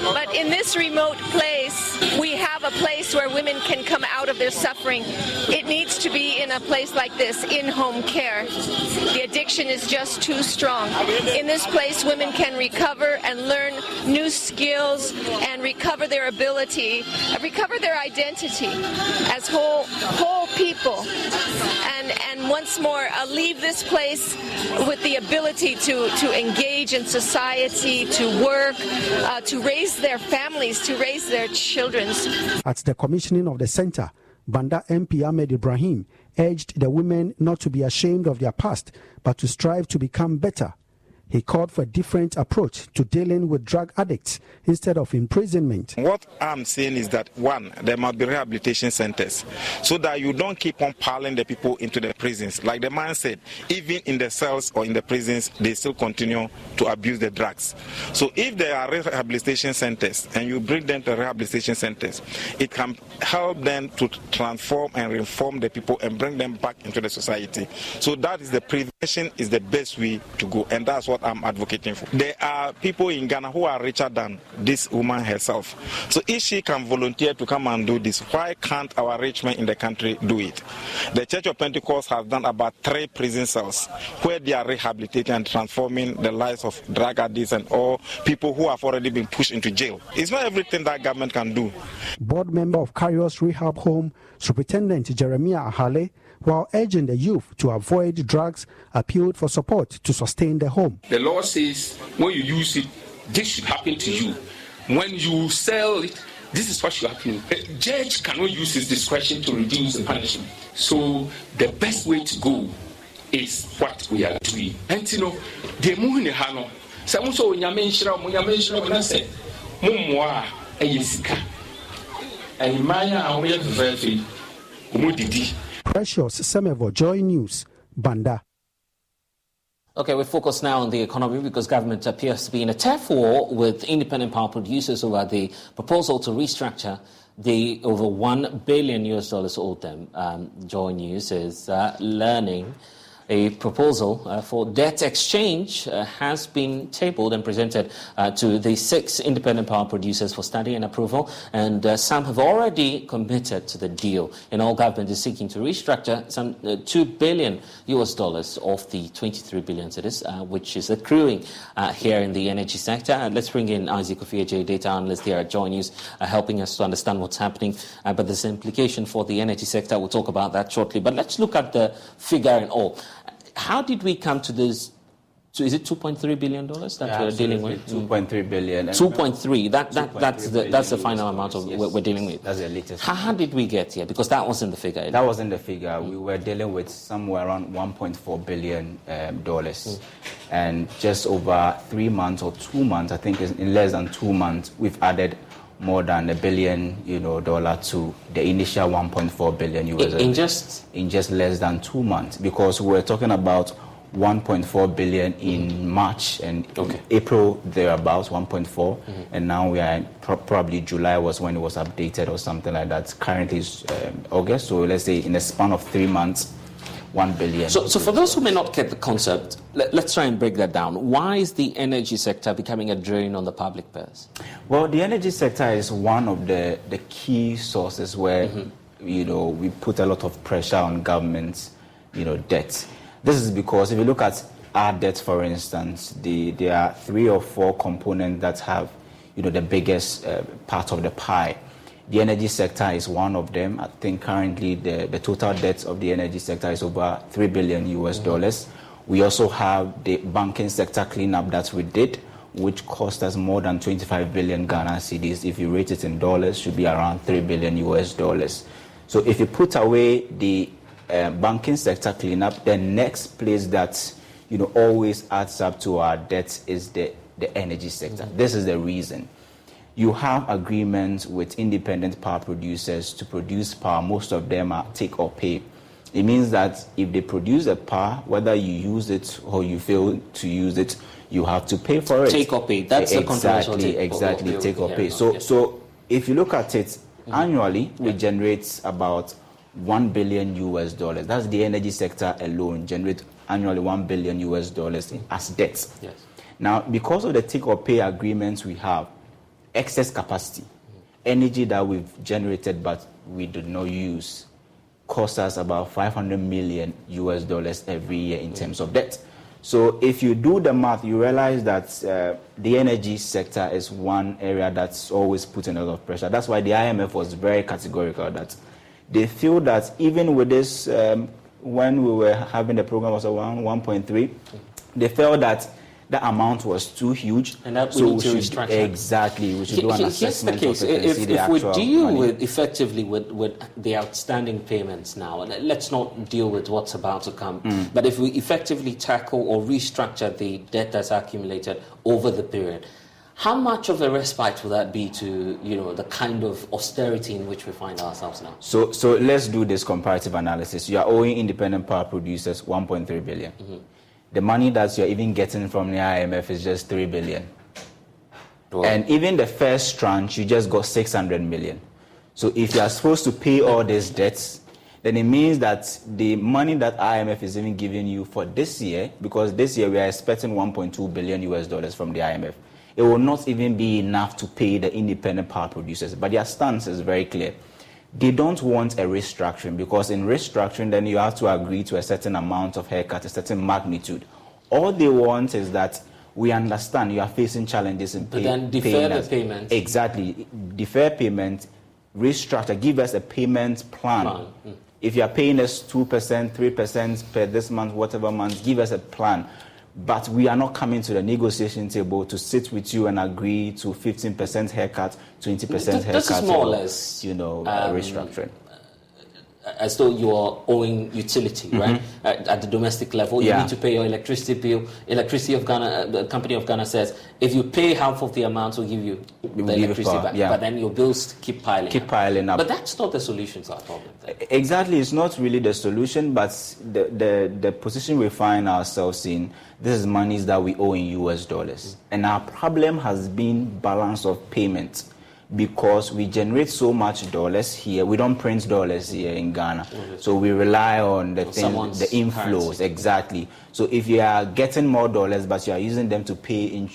Speaker 10: But in this remote place, we have a place where women can come out of their suffering, it needs to be in a place like this, in-home care. The addiction is just too strong. In this place, women can recover and learn new skills and recover their ability, recover their identity as whole people. And once more, leave this place with the ability to engage in society, to work, to raise their families, to raise their children.
Speaker 8: At the commissioning of the center, Banda MP Ahmed Ibrahim urged the women not to be ashamed of their past, but to strive to become better. He called for a different approach to dealing with drug addicts instead of imprisonment.
Speaker 11: What I'm saying is that, one, there must be rehabilitation centers so that you don't keep on piling the people into the prisons. Like the man said, even in the cells or in the prisons, they still continue to abuse the drugs. So if there are rehabilitation centers and you bring them to rehabilitation centers, it can help them to transform and reform the people and bring them back into the society. So that is the prevention is the best way to go, and that's what I'm advocating for. There are people in Ghana who are richer than this woman herself. So if she can volunteer to come and do this, why can't our rich men in the country do it? The Church of Pentecost has done about 3 prison cells where they are rehabilitating and transforming the lives of drug addicts and all people who have already been pushed into jail. It's not everything that government can do.
Speaker 8: Board member of Karios Rehab Home, Superintendent Jeremiah Ahale, while urging the youth to avoid drugs, appealed for support to sustain the home.
Speaker 12: The law says when you use it, this should happen to you. When you sell it, this is what should happen. A judge cannot use his discretion to reduce the punishment. So the best way to go is what we are doing. And you know, the moon hano. Some so nyamenshira say mumwa ayisika. And maya away very umudidi.
Speaker 8: Precious Semevo, Joy News, Banda.
Speaker 1: Okay, we focus now on the economy because government appears to be in a turf war with independent power producers over the proposal to restructure the over $1 billion owed them. Joy News is learning a proposal for debt exchange has been tabled and presented to the 6 independent power producers for study and approval, and some have already committed to the deal. And all government is seeking to restructure some $2 billion of the $23 billion it is, which is accruing here in the energy sector. And let's bring in Isaac Ofieje, data analyst here at Joy News, helping us to understand what's happening. But there's implication for the energy sector. We'll talk about that shortly. But let's look at the figure in all. How did we come to this? Is it $2.3 billion that we're dealing with?
Speaker 13: 2.3 billion.
Speaker 1: 2.3. That's the final amount of what we're dealing with.
Speaker 13: That's the latest.
Speaker 1: How did we get here? Because that wasn't the figure.
Speaker 13: That wasn't the figure. We were dealing with somewhere around $1.4 billion, and just over 3 months or 2 months, I think in less than 2 months, we've added more than $1 billion, dollar to the initial 1.4 billion US in just less than 2 months, because we were talking about 1.4 billion in March and April thereabouts 1.4, and now we are probably July was when it was updated or something like that. Currently it's August, so let's say in a span of 3 months, 1 billion.
Speaker 1: So for those who may not get the concept, let's try and break that down. Why is the energy sector becoming a drain on the public purse?
Speaker 13: Well, the energy sector is one of the key sources where we put a lot of pressure on government's debt. This is because if you look at our debt, for instance, there are 3 or 4 components that have the biggest part of the pie. The energy sector is one of them. I think currently the total debt of the energy sector is over $3 billion US. We also have the banking sector cleanup that we did, which cost us more than 25 billion Ghana cedis. If you rate it in dollars, should be around $3 billion US. So if you put away the banking sector cleanup, the next place that always adds up to our debt is the energy sector. This is the reason. You have agreements with independent power producers to produce power. Most of them are take or pay. It means that if they produce a power, whether you use it or you fail to use it, you have to pay for it.
Speaker 1: Take or pay. That's the controversial
Speaker 13: exactly. Take or pay. So if you look at it annually, we generate about $1 billion US. That's the energy sector alone generate annually $1 billion US as debt. Now, because of the take or pay agreements we have, excess capacity, energy that we've generated but we did not use costs us about $500 million every year in terms of debt. So if you do the math, you realize that the energy sector is one area that's always putting a lot of pressure. That's why the IMF was very categorical that they feel that even with this, when we were having the program was around 1.3, they felt that the amount was too huge.
Speaker 1: And that
Speaker 13: so
Speaker 1: we should restructure.
Speaker 13: Exactly. We should do an assessment
Speaker 1: Here's the case.
Speaker 13: of
Speaker 1: If we deal
Speaker 13: money.
Speaker 1: with effectively with the outstanding payments now, let's not deal with what's about to come, but if we effectively tackle or restructure the debt that's accumulated over the period, how much of a respite will that be to, the kind of austerity in which we find ourselves now?
Speaker 13: So let's do this comparative analysis. You are owing independent power producers 1.3 billion. The money that you're even getting from the IMF is just 3 billion. Wow. And even the first tranche, you just got 600 million. So if you are supposed to pay all these debts, then it means that the money that IMF is even giving you for this year, because this year we are expecting $1.2 billion from the IMF, it will not even be enough to pay the independent power producers. But their stance is very clear. They don't want a restructuring, because in restructuring, then you have to agree to a certain amount of haircut, a certain magnitude. All they want is that we understand you are facing challenges in
Speaker 1: paying. But then defer the payments.
Speaker 13: Exactly. Defer payment, restructure, give us a payment plan. If you are paying us 2%, 3% per this month, whatever month, give us a plan. But we are not coming to the negotiation table to sit with you and agree to 15% haircut, 20% haircut.
Speaker 1: This is more or less,
Speaker 13: restructuring.
Speaker 1: As though you are owing utility, right? At the domestic level, you need to pay your electricity bill. Electricity of Ghana, the company of Ghana says, if you pay half of the amount, we'll give you the electricity back. But then your bills keep piling up. But that's not the solution to our problem.
Speaker 13: Exactly, it's not really the solution, but the position we find ourselves in, this is monies that we owe in US dollars. And our problem has been balance of payments, because we generate so much dollars here. We don't print dollars here in Ghana. So we rely on the inflows. Currency. Exactly. So if you are getting more dollars, but you are using them to pay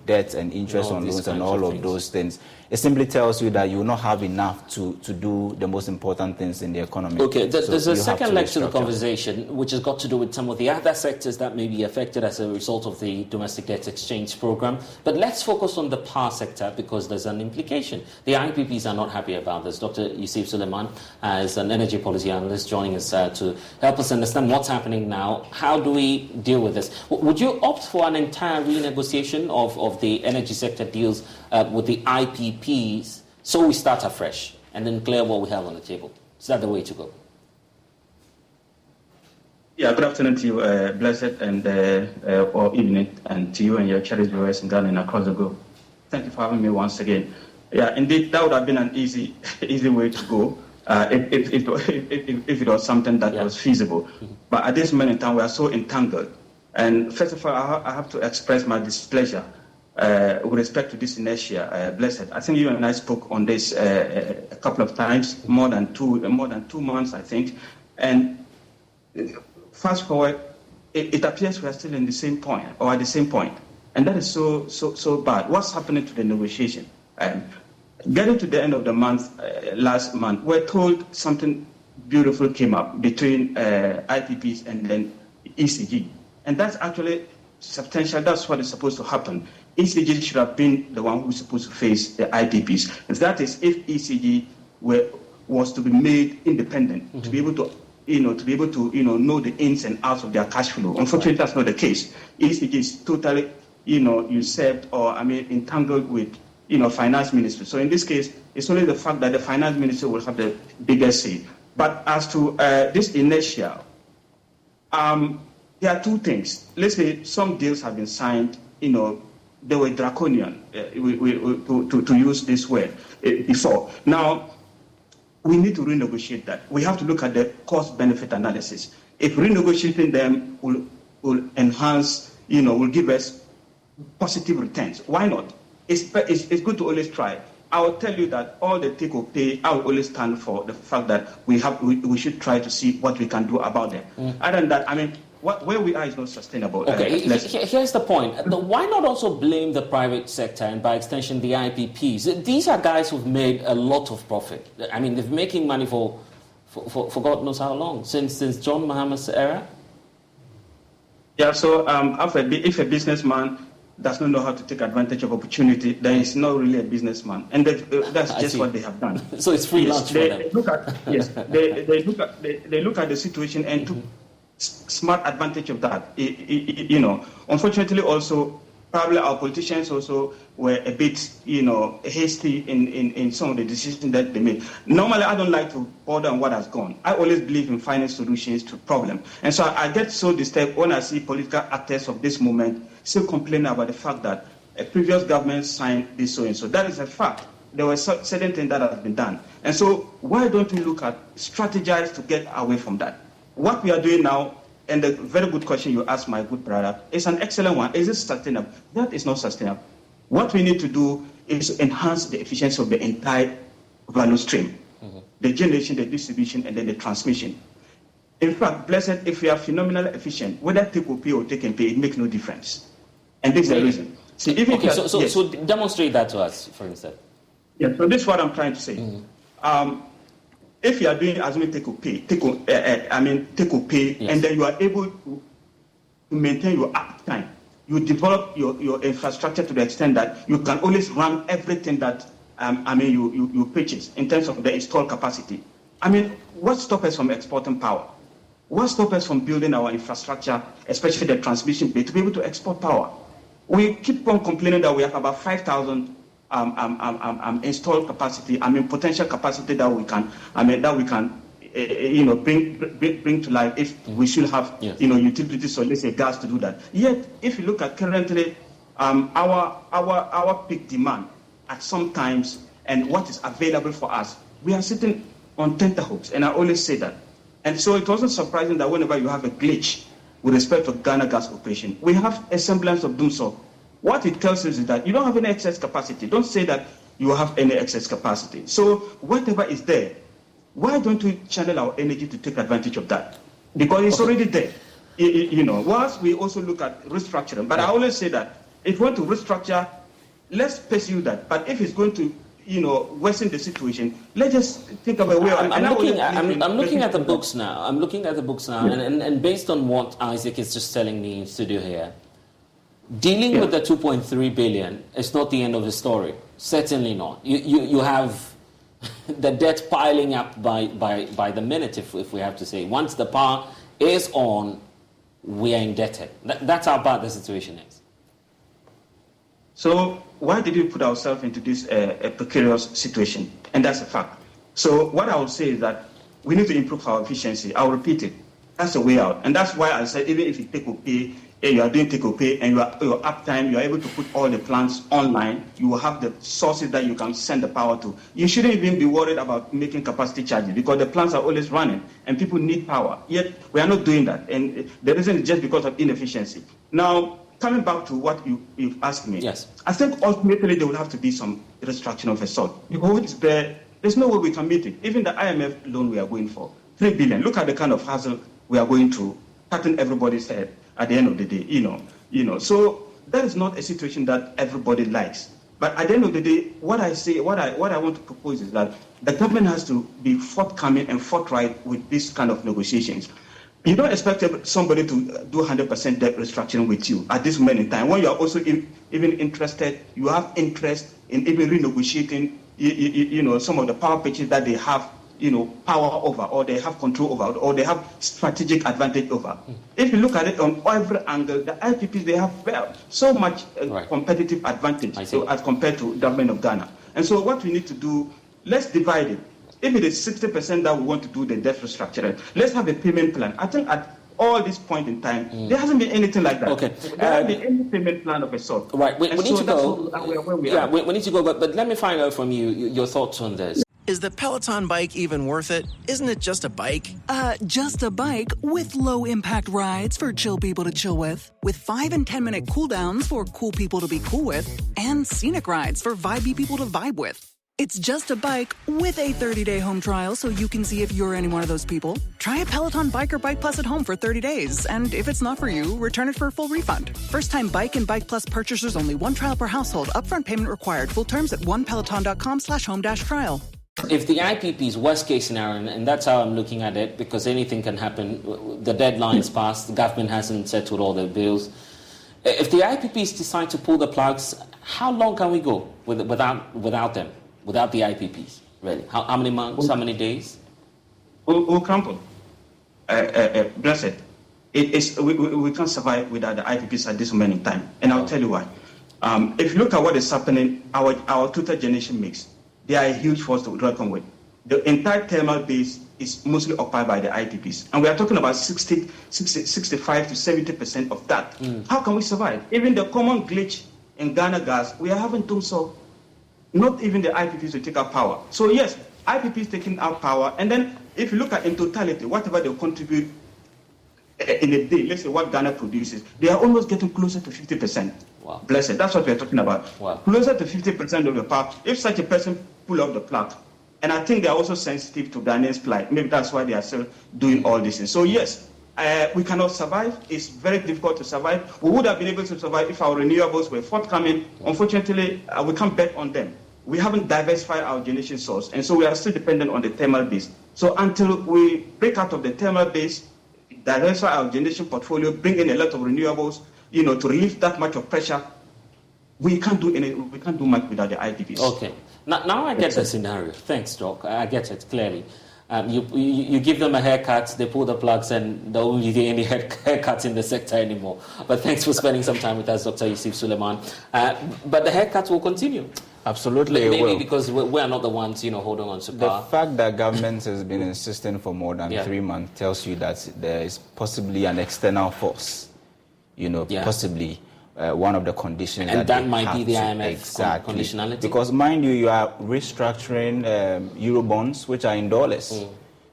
Speaker 13: debt and interest on loans and all of those things, it simply tells you that you will not have enough to do the most important things in the economy.
Speaker 1: Okay, there's a second leg to the conversation, which has got to do with some of the other sectors that may be affected as a result of the domestic debt exchange program. But let's focus on the power sector, because there's an implication. The IPPs are not happy about this. Dr. Yusuf Suleiman is an energy policy analyst joining us to help us understand what's happening now. How do we deal with this? Would you opt for an entire renegotiation of the energy sector deals with the IPPs, so we start afresh and then clear what we have on the table? Is that the way to go?
Speaker 14: Yeah, good afternoon to you, Blessed, and or evening, and to you and your cherished viewers in Ghana and across the globe. Thank you for having me once again. Yeah, indeed, that would have been an easy way to go if it was something that was feasible. But at this moment in time, we are so entangled. And first of all, I have to express my displeasure with respect to this inertia, Blessed. I think you and I spoke on this a couple of times, more than 2 months, I think. And fast forward, it appears we are still in the same point, or at the same point. And that is so bad. What's happening to the negotiation? Getting to the end of the month, last month, we're told something beautiful came up between IPPs and then ECG. And that's actually substantial. That's what is supposed to happen. ECG should have been the one who's supposed to face the IPPs. And that is, if ECG was to be made independent, to be able to know the ins and outs of their cash flow. Unfortunately, that's not the case. ECG is totally, usurped or entangled with, finance ministry. So in this case, it's only the fact that the finance minister will have the biggest say. But as to this inertia, there are two things. Let's say some deals have been signed, they were draconian, to use this word, before. Now, we need to renegotiate that. We have to look at the cost-benefit analysis. If renegotiating them will enhance, will give us positive returns, why not? It's good to always try. I will tell you that all the take or pay, I will always stand for the fact that we should try to see what we can do about them. Other than that, where we are is not sustainable.
Speaker 1: Okay, here's the point. Why not also blame the private sector and by extension the IPPs? These are guys who've made a lot of profit. I mean, they've been making money for God knows how long, since John Mahama's era.
Speaker 14: Yeah, so if a businessman does not know how to take advantage of opportunity, then he's not really a businessman, and that's just what they have done.
Speaker 1: So it's free lunch for them.
Speaker 14: They look at the situation and took smart advantage of that. Unfortunately, also probably our politicians also were a bit, hasty in some of the decisions that they made. Normally, I don't like to bother on what has gone. I always believe in finding solutions to problems. And so I get so disturbed when I see political actors of this moment still complaining about the fact that a previous government signed this so and so. That is a fact. There were certain things that have been done. And so why don't we look at strategize to get away from that? What we are doing now, and the very good question you asked, my good brother, is an excellent one. Is it sustainable? That is not sustainable. What we need to do is enhance the efficiency of the entire value stream, the generation, the distribution, and then the transmission. In fact, blessed, if we are phenomenally efficient, whether take or pay or take and pay, it makes no difference. And this is the reason. See,
Speaker 1: So demonstrate that to us, for instance.
Speaker 14: Yeah, so this is what I'm trying to say. If you are doing assuming take or pay, yes. And then you are able to maintain your uptime, you develop your infrastructure to the extent that you can always run everything that you purchase in terms of the installed capacity. What stops us from exporting power? What stops us from building our infrastructure, especially the transmission bit, to be able to export power? We keep on complaining that we have about 5,000 installed capacity, potential capacity that we can, bring to life if we should have, utilities or let's say gas to do that. Yet, if you look at currently our peak demand at some times and what is available for us, we are sitting on tenterhooks, and I always say that. And so it wasn't surprising that whenever you have a glitch with respect to Ghana gas operation, we have a semblance of doom so. What it tells us is that you don't have any excess capacity. Don't say that you have any excess capacity. So whatever is there, why don't we channel our energy to take advantage of that? Because it's already there. Whilst we also look at restructuring, but I always say that if we want to restructure, let's pursue that. But if it's going to, worsen the situation, let's just think of a way.
Speaker 1: I'm looking at the books now. And based on what Isaac is just telling me to do here, dealing with the 2.3 billion is not the end of the story. Certainly not. You have the debt piling up by the minute, if we have to say. Once the power is on, we are indebted. That's how bad the situation is.
Speaker 14: So why did we put ourselves into this precarious situation? And that's a fact. So what I would say is that we need to improve our efficiency. I'll repeat it. That's the way out. And that's why I said even if you take or pay, you are doing take or pay, and your uptime, you are able to put all the plants online, you will have the sources that you can send the power to. You shouldn't even be worried about making capacity charges because the plants are always running and people need power. Yet we are not doing that. And the reason is just because of inefficiency. Now, coming back to what you've asked me,
Speaker 1: yes.
Speaker 14: I think ultimately there will have to be some restructuring of a sort. Because there's no way we can meet it. Even the IMF loan we are going for, 3 billion. Look at the kind of hassle we are going through, cutting everybody's head at the end of the day, So that is not a situation that everybody likes. But at the end of the day, what I want to propose is that the government has to be forthcoming and forthright with this kind of negotiations. You don't expect somebody to do 100% debt restructuring with you at this moment in time. When you are also even interested, you have interest in even renegotiating, some of the power pitches that they have, power over, or they have control over, or they have strategic advantage over. If you look at it on every angle, the IPPs, they have so much competitive advantage as compared to government of Ghana. And so what we need to do, let's divide it. If it is 60% that we want to do the debt restructuring, let's have a payment plan. I think at all this point in time, there hasn't been anything like that.
Speaker 1: Okay.
Speaker 14: There hasn't been any payment plan of a sort.
Speaker 1: Right. We need to go.
Speaker 14: We
Speaker 1: need to go, but let me find out from you your thoughts on this.
Speaker 15: Is the Peloton bike even worth it? Isn't it just a bike?
Speaker 16: Just a bike with low-impact rides for chill people to chill with 5 and 10-minute cooldowns for cool people to be cool with, and scenic rides for vibey people to vibe with. It's just a bike with a 30-day home trial so you can see if you're any one of those people. Try a Peloton Bike or Bike Plus at home for 30 days, and if it's not for you, return it for a full refund. First-time Bike and Bike Plus purchasers only. One trial per household. Upfront payment required. Full terms at onepeloton.com/home-trial.
Speaker 1: If the IPP's worst case scenario, and that's how I'm looking at it, because anything can happen, the deadline's passed, the government hasn't settled all their bills. If the IPPs decide to pull the plugs, how long can we go without them? Without the IPPs, really? How many months? How many days?
Speaker 14: We'll crumple. Blessed. We can't survive without the IPPs at this moment in time. And I'll tell you why. If you look at what is happening, our total generation mix, they are a huge force to reckon with. The entire thermal base is mostly occupied by the IPPs. And we are talking about 65 to 70% of that. How can we survive? Even the common glitch in Ghana gas, we are having to solve. Not even the IPPs to take out power. So yes, IPPs taking out power, and then if you look at in totality, whatever they contribute in a day, let's say what Ghana produces, they are almost getting closer to 50%.
Speaker 1: Wow.
Speaker 14: Blessed. That's what we're talking about.
Speaker 1: Wow.
Speaker 14: Closer to 50% of the power. If such a person pull off the plug, and I think they are also sensitive to Ghanaians' plight. Maybe that's why they are still doing all this. So yes, we cannot survive. It's very difficult to survive. We would have been able to survive if our renewables were forthcoming. Unfortunately, we can't bet on them. We haven't diversified our generation source, and so we are still dependent on the thermal base. So until we break out of the thermal base, diversify our generation portfolio, bring in a lot of renewables, to relieve that much of pressure, we can't do much without the IPPs.
Speaker 1: Okay. Now I get the scenario. Thanks, Doc. I get it clearly. You give them a haircut, they pull the plugs, and there won't be any haircuts in the sector anymore. But thanks for spending some time with us, Dr. Yusuf Suleiman. But the haircuts will continue.
Speaker 13: Absolutely.
Speaker 1: Maybe because we are not the ones, holding on to power.
Speaker 13: The fact that government has been insisting for more than 3 months tells you that there is possibly an external force, possibly one of the conditions.
Speaker 1: And that might be the
Speaker 13: IMF
Speaker 1: conditionality.
Speaker 13: Because mind you are restructuring Euro bonds, which are in dollars.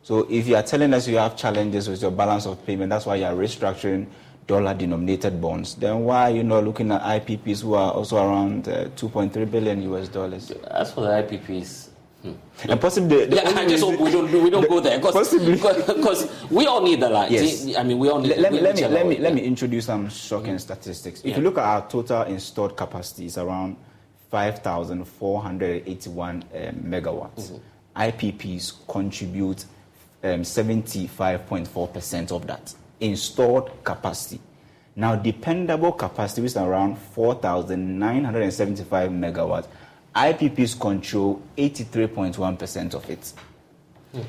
Speaker 13: So if you are telling us you have challenges with your balance of payment, that's why you are restructuring dollar-denominated bonds, then why are you not looking at IPPs who are also around $2.3 billion US?
Speaker 1: As for the IPPs,
Speaker 13: and possibly
Speaker 1: I just hope we don't go there because we all need the light.
Speaker 13: Yes.
Speaker 1: I mean, we all need.
Speaker 13: Let me introduce some shocking statistics. If you look at our total installed capacity, it's around 5,481 megawatts. IPPs contribute 75.4% of that installed capacity. Now, dependable capacity is around 4,975 megawatts. IPPs control 83.1% of it.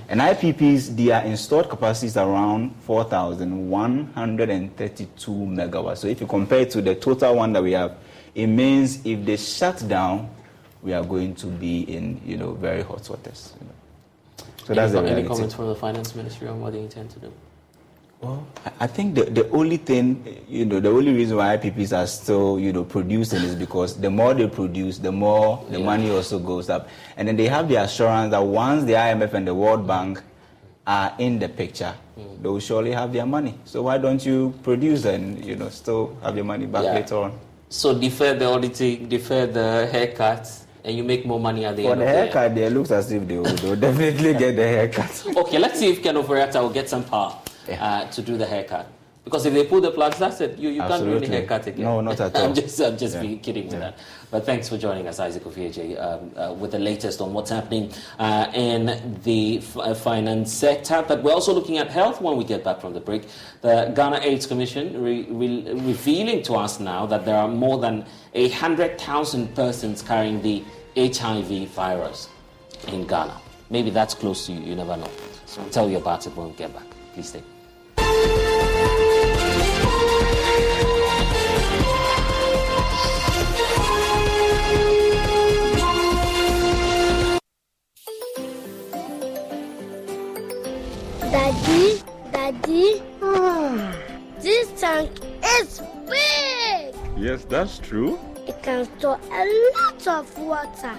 Speaker 13: And IPPs, their installed capacity is around 4,132 megawatts. So if you compare it to the total one that we have, it means if they shut down, we are going to be in, very hot waters. So that's the reality.
Speaker 1: Any comments from the Finance Ministry on what they intend to do?
Speaker 13: Well, I think the only thing, the only reason why IPPs are still, producing is because the more they produce, the more the money also goes up. And then they have the assurance that once the IMF and the World Bank are in the picture, they will surely have their money. So why don't you produce and, still have your money back later on?
Speaker 1: So defer the auditing, defer the haircuts, and you make more money at the end of the year.
Speaker 13: For the haircut, it looks as if they will definitely get the haircut.
Speaker 1: Okay, let's see if Ken Oforiatta will get some power. To do the haircut, because if they pull the plugs, that's it. You can't do any haircut again.
Speaker 13: No, not at all.
Speaker 1: I'm just being kidding with that. But thanks for joining us, Isaac Ofieje, with the latest on what's happening in the finance sector. But we're also looking at health when we get back from the break. The Ghana AIDS Commission revealing to us now that there are more than 100,000 persons carrying the HIV virus in Ghana. Maybe that's close to you. You never know. So I'll tell you about it when we get back. Please stay.
Speaker 17: Daddy, this tank is big.
Speaker 18: Yes, that's true.
Speaker 17: It can store a lot of water.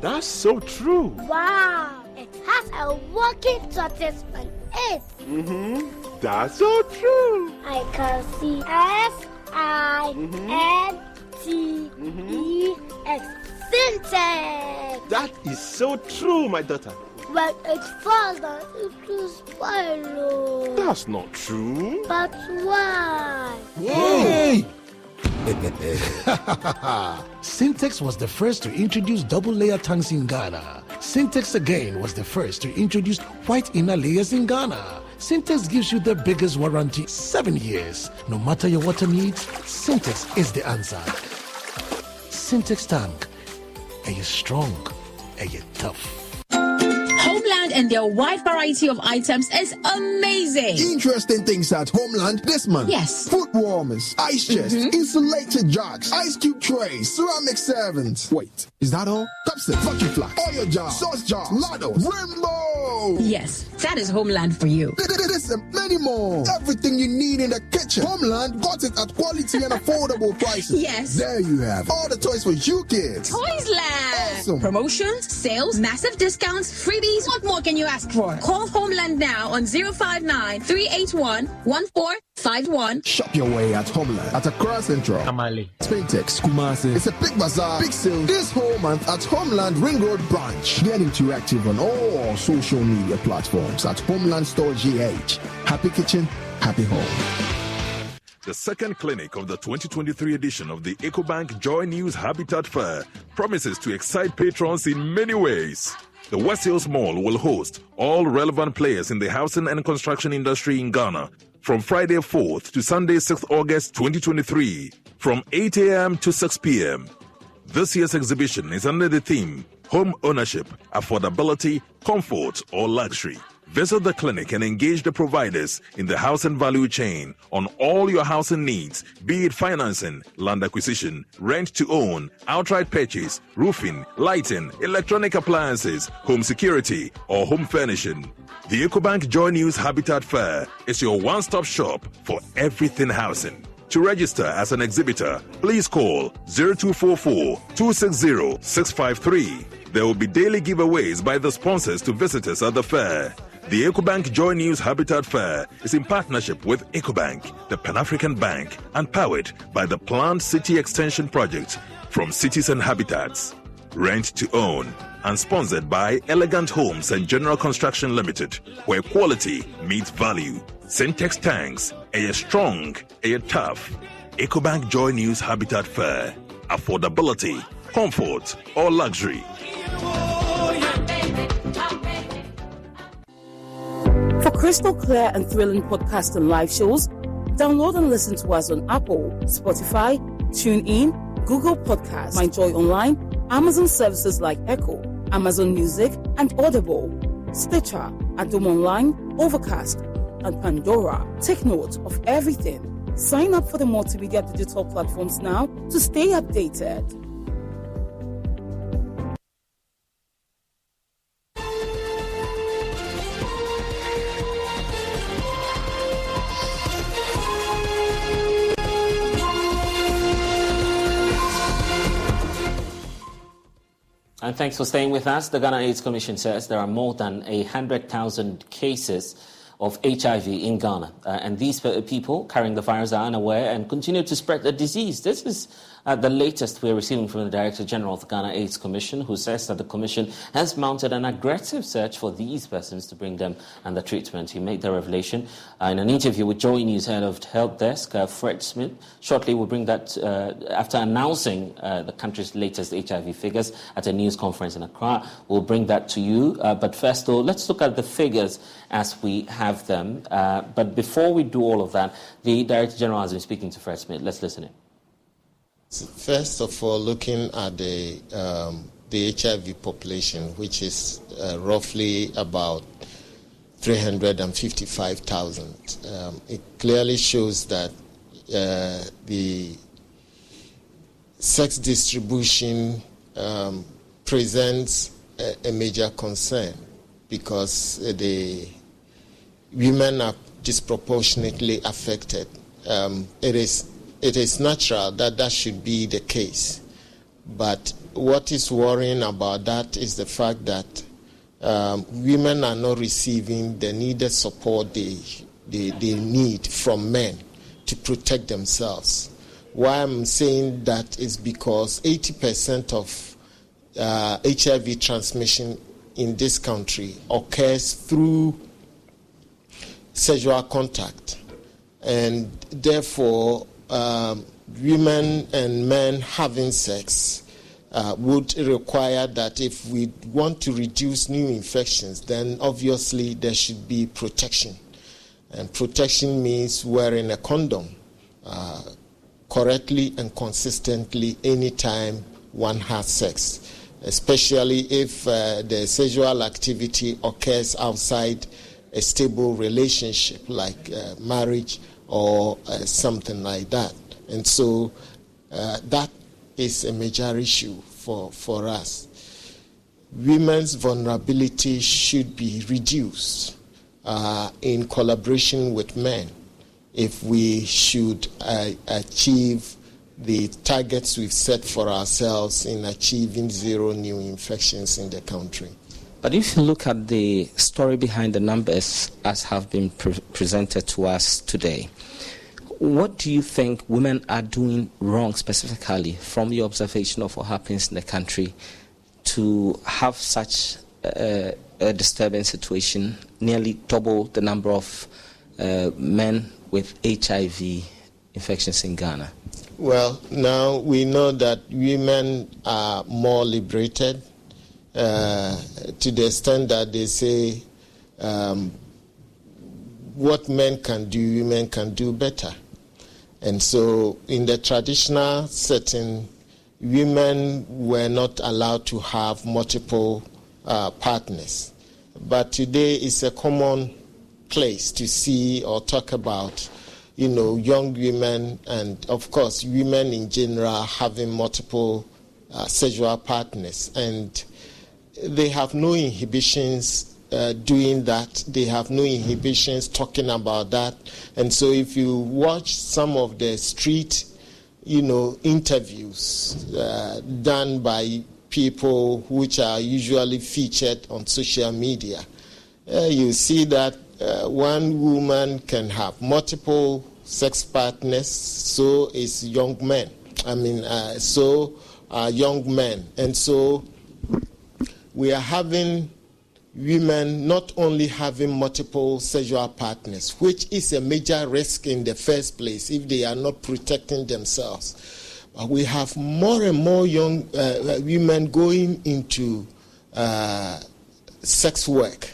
Speaker 18: That's so true.
Speaker 17: Wow, it has a working tortoise on it.
Speaker 18: That's so true.
Speaker 17: I can see SINTEX Syntax.
Speaker 18: That is so true, my daughter.
Speaker 17: But it falls down, it will spoil.
Speaker 18: That's not true.
Speaker 17: But why?
Speaker 19: Hey! Syntax was the first to introduce double-layer tanks in Ghana. Syntax again was the first to introduce white inner layers in Ghana. Syntax gives you the biggest warranty, 7 years. No matter your water needs, Syntax is the answer. Syntax tank. Are you strong? Are you tough?
Speaker 20: Homeland and their wide variety of items is amazing.
Speaker 21: Interesting things at Homeland this month.
Speaker 20: Yes.
Speaker 21: Foot warmers, ice chests, insulated jugs, ice cube trays, ceramic servants. Wait, is that all? Topset, vacuum flask, oil jar, sauce jar, ladles, rainbow.
Speaker 20: Yes, that is Homeland for you.
Speaker 21: This and many more. Everything you need in the kitchen. Homeland got it at quality and affordable prices.
Speaker 20: Yes.
Speaker 21: There you have all the toys for you kids.
Speaker 20: Toys Land.
Speaker 21: Awesome.
Speaker 20: Promotions, sales, massive discounts, freebies. What more can you ask for? Call Homeland now on 059-381-1451.
Speaker 21: Shop your way at Homeland at Accra Central, Tamale, Spintex, Kumasi. It's a big bazaar, big sale this whole month at Homeland Ring Road Branch. Get interactive on all social media platforms at Homeland Store GH. Happy kitchen, happy home.
Speaker 22: The second clinic of the 2023 edition of the EcoBank Joy News Habitat Fair promises to excite patrons in many ways. The West Hills Mall will host all relevant players in the housing and construction industry in Ghana from Friday 4th to Sunday 6th August 2023 from 8 a.m. to 6 p.m. This year's exhibition is under the theme Home Ownership, Affordability, Comfort or Luxury. Visit the clinic and engage the providers in the housing value chain on all your housing needs, be it financing, land acquisition, rent to own, outright purchase, roofing, lighting, electronic appliances, home security, or home furnishing. The EcoBank Joy News Habitat Fair is your one-stop shop for everything housing. To register as an exhibitor, please call 0244-260-653. There will be daily giveaways by the sponsors to visitors at the fair. The EcoBank Joy News Habitat Fair is in partnership with EcoBank, the Pan-African Bank, and powered by the Planned City Extension Project from Cities and Habitats. Rent to own and sponsored by Elegant Homes and General Construction Limited, where quality meets value. Syntax tanks, are you strong, are you tough? EcoBank Joy News Habitat Fair. Affordability, comfort, or luxury.
Speaker 23: For crystal clear and thrilling podcasts and live shows, download and listen to us on Apple, Spotify, TuneIn, Google Podcasts, MyJoy Online, Amazon services like Echo, Amazon Music, and Audible, Stitcher, Adom Online, Overcast, and Pandora. Take note of everything. Sign up for the multimedia digital platforms now to stay updated.
Speaker 1: And thanks for staying with us. The Ghana AIDS Commission says there are more than 100,000 cases of HIV in Ghana. And these people carrying the virus are unaware and continue to spread the disease. This is the latest we're receiving from the Director General of the Ghana AIDS Commission, who says that the Commission has mounted an aggressive search for these persons to bring them under treatment. He made the revelation in an interview with Joy News Head of Help Desk, Fred Smith. Shortly, we'll bring that after announcing the country's latest HIV figures at a news conference in Accra. We'll bring that to you. But first, though, let's look at the figures as we have them. But before we do all of that, the Director General has been speaking to Fred Smith. Let's listen in.
Speaker 2: First of all, looking at the HIV population, which is roughly about 355,000, it clearly shows that the sex distribution presents a major concern because the women are disproportionately affected. It is natural that that should be the case. But what is worrying about that is the fact that women are not receiving the needed support they need from men to protect themselves. Why I'm saying that is because 80% of HIV transmission in this country occurs through sexual contact, and therefore women and men having sex would require that if we want to reduce new infections, then obviously there should be protection. And protection means wearing a condom correctly and consistently anytime one has sex, especially if the sexual activity occurs outside a stable relationship like marriage or something like that. And so that is a major issue for us. Women's vulnerability should be reduced in collaboration with men if we should achieve the targets we've set for ourselves in achieving zero new infections in the country.
Speaker 1: But if you look at the story behind the numbers as have been presented to us today, what do you think women are doing wrong specifically from your observation of what happens in the country to have such a disturbing situation, nearly double the number of men with HIV infections in Ghana?
Speaker 2: Well, now we know that women are more liberated to the extent that they say what men can do, women can do better. And so in the traditional setting, women were not allowed to have multiple partners. But today it's a common place to see or talk about, young women and, of course, women in general having multiple sexual partners. And they have no inhibitions doing that. They have no inhibitions talking about that. And so if you watch some of the street, interviews done by people which are usually featured on social media, you see that one woman can have multiple sex partners, so is young men. Young men. And so we are having women not only having multiple sexual partners, which is a major risk in the first place if they are not protecting themselves. But we have more and more young women going into sex work.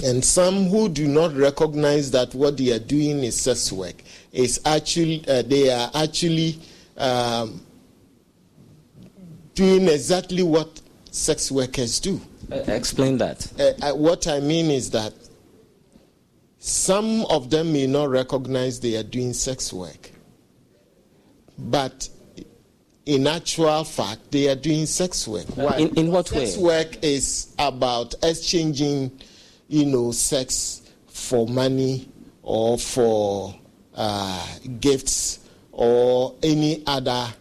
Speaker 2: And some who do not recognize that what they are doing is sex work is actually, they are actually doing exactly what sex workers do.
Speaker 1: Explain that.
Speaker 2: What I mean is that some of them may not recognize they are doing sex work, but in actual fact, they are doing sex work.
Speaker 1: In what way?
Speaker 2: Sex work is about exchanging, sex for money or for gifts or any other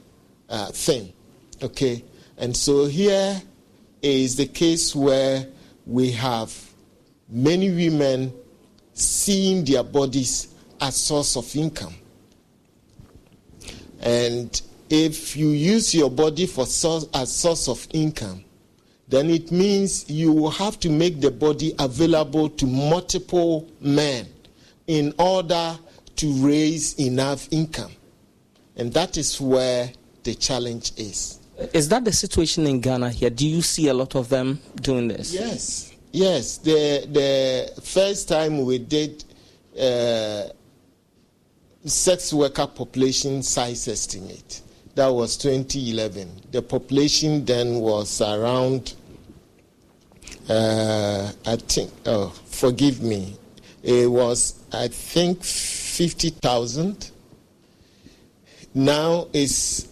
Speaker 2: thing. Okay? And so here is the case where we have many women seeing their bodies as source of income. And if you use your body as source of income, then it means you will have to make the body available to multiple men in order to raise enough income. And that is where the challenge is.
Speaker 1: Is that the situation in Ghana here? Do you see a lot of them doing this?
Speaker 2: Yes. The first time we did sex worker population size estimate, that was 2011. The population then was around, forgive me, it was, 50,000. Now it's,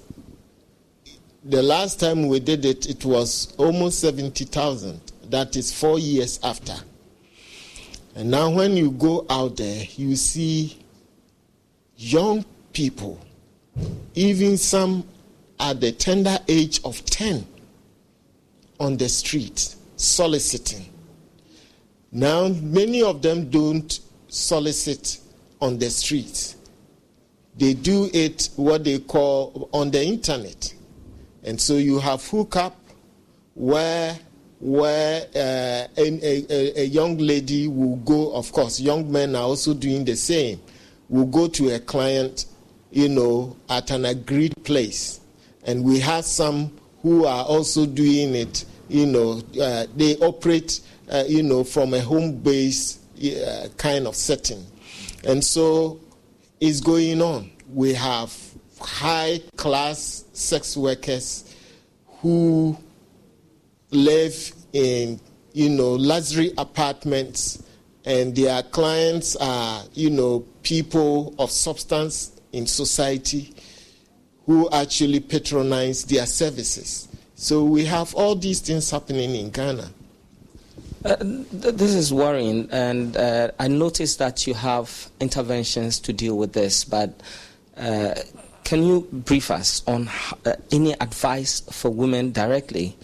Speaker 2: the last time we did it, it was almost 70,000. That is 4 years after. And now when you go out there, you see young people, even some at the tender age of 10, on the street, soliciting. Now, many of them don't solicit on the streets. They do it, what they call, on the internet. And so you have hookup where a young lady will go, of course, young men are also doing the same, will go to a client, at an agreed place. And we have some who are also doing it, they operate, from a home-based kind of setting. And so it's going on. We have high-class sex workers who live in, luxury apartments, and their clients are, people of substance in society who actually patronize their services. So we have all these things happening in Ghana.
Speaker 1: This is worrying, and I noticed that you have interventions to deal with this, but can you brief us on any advice for women directly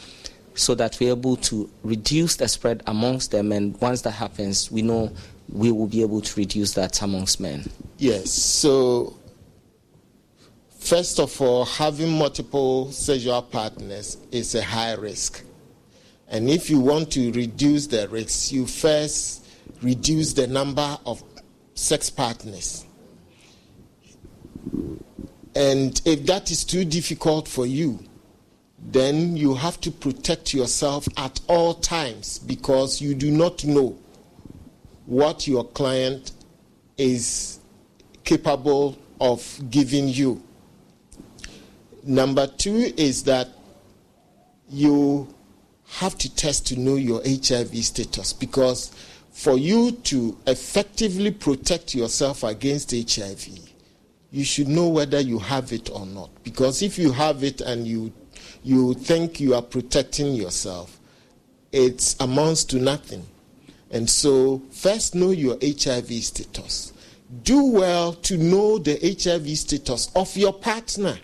Speaker 1: so that we're able to reduce the spread amongst them, and once that happens, we know we will be able to reduce that amongst men?
Speaker 2: Yes, so first of all, having multiple sexual partners is a high risk. And if you want to reduce the risk, you first reduce the number of sex partners. And if that is too difficult for you, then you have to protect yourself at all times, because you do not know what your client is capable of giving you. Number two is that you have to test to know your HIV status, because for you to effectively protect yourself against HIV, you should know whether you have it or not. Because if you have it and you think you are protecting yourself, it amounts to nothing. And so first know your HIV status. Do well to know the HIV status of your partner.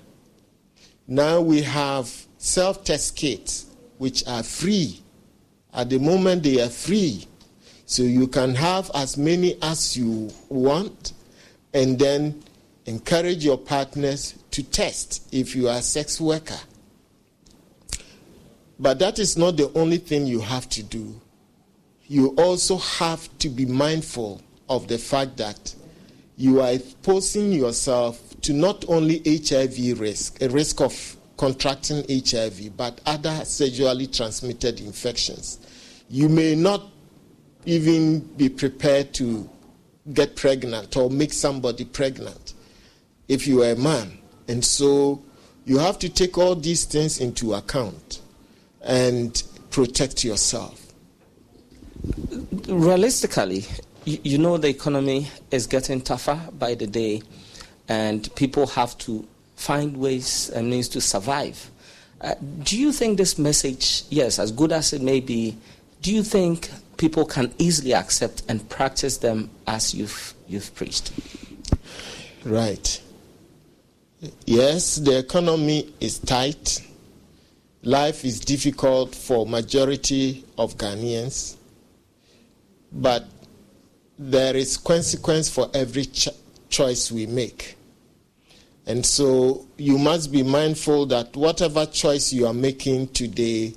Speaker 2: Now we have self-test kits, which are free. At the moment, they are free. So you can have as many as you want, and then encourage your partners to test if you are a sex worker. But that is not the only thing you have to do. You also have to be mindful of the fact that you are exposing yourself to not only HIV risk, a risk of contracting HIV, but other sexually transmitted infections. You may not even be prepared to get pregnant or make somebody pregnant if you are a man. And so you have to take all these things into account and protect yourself.
Speaker 1: Realistically, you know the economy is getting tougher by the day, and people have to find ways and means to survive. Do you think this message, yes, as good as it may be, do you think people can easily accept and practice them as you've preached?
Speaker 2: Right. Yes, the economy is tight. Life is difficult for majority of Ghanaians, but there is consequence for every choice we make. And so you must be mindful that whatever choice you are making today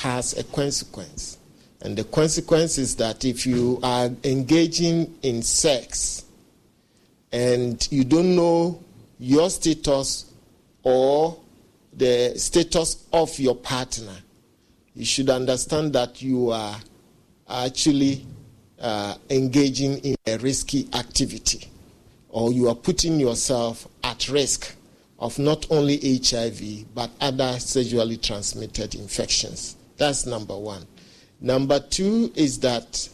Speaker 2: has a consequence. And the consequence is that if you are engaging in sex and you don't know your status or the status of your partner, you should understand that you are actually engaging in a risky activity, or you are putting yourself at risk of not only HIV but other sexually transmitted infections. That's number one. Number two is that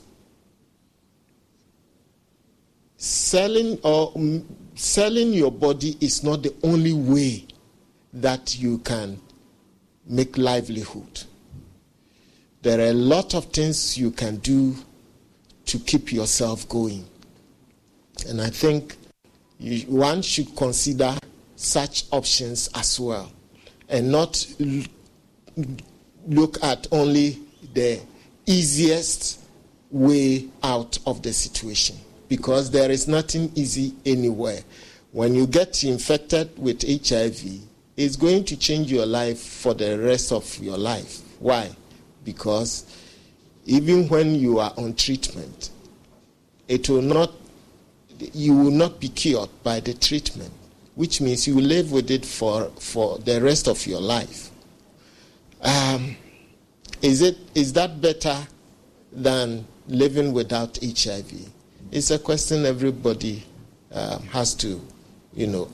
Speaker 2: selling your body is not the only way that you can make livelihood. There are a lot of things you can do to keep yourself going. And I think one should consider such options as well, and not look at only the easiest way out of the situation, because there is nothing easy anywhere. When you get infected with HIV, is going to change your life for the rest of your life. Why? Because even when you are on treatment, you will not be cured by the treatment, which means you will live with it for the rest of your life. Is that better than living without HIV? It's a question everybody has to,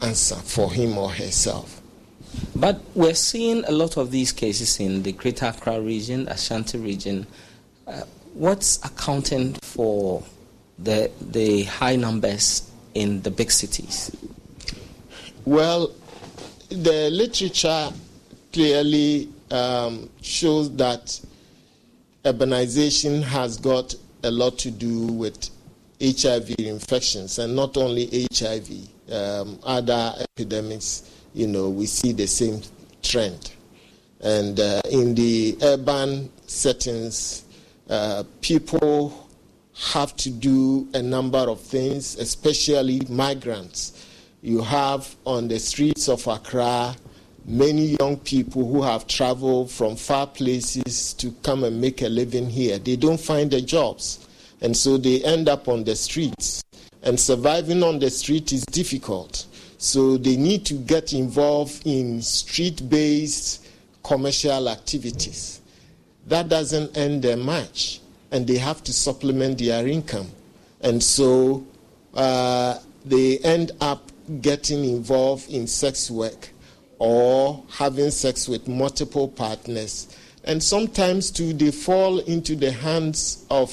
Speaker 2: answer for him or herself.
Speaker 1: But we're seeing a lot of these cases in the Greater Accra region, Ashanti region. What's accounting for the high numbers in the big cities?
Speaker 2: Well, the literature clearly shows that urbanization has got a lot to do with HIV infections, and not only HIV, other epidemics, we see the same trend. And in the urban settings, people have to do a number of things, especially migrants. You have on the streets of Accra many young people who have traveled from far places to come and make a living here. They don't find the jobs, and so they end up on the streets. And surviving on the street is difficult. So they need to get involved in street-based commercial activities. That doesn't earn them much, and they have to supplement their income. And so they end up getting involved in sex work or having sex with multiple partners. And sometimes, too, they fall into the hands of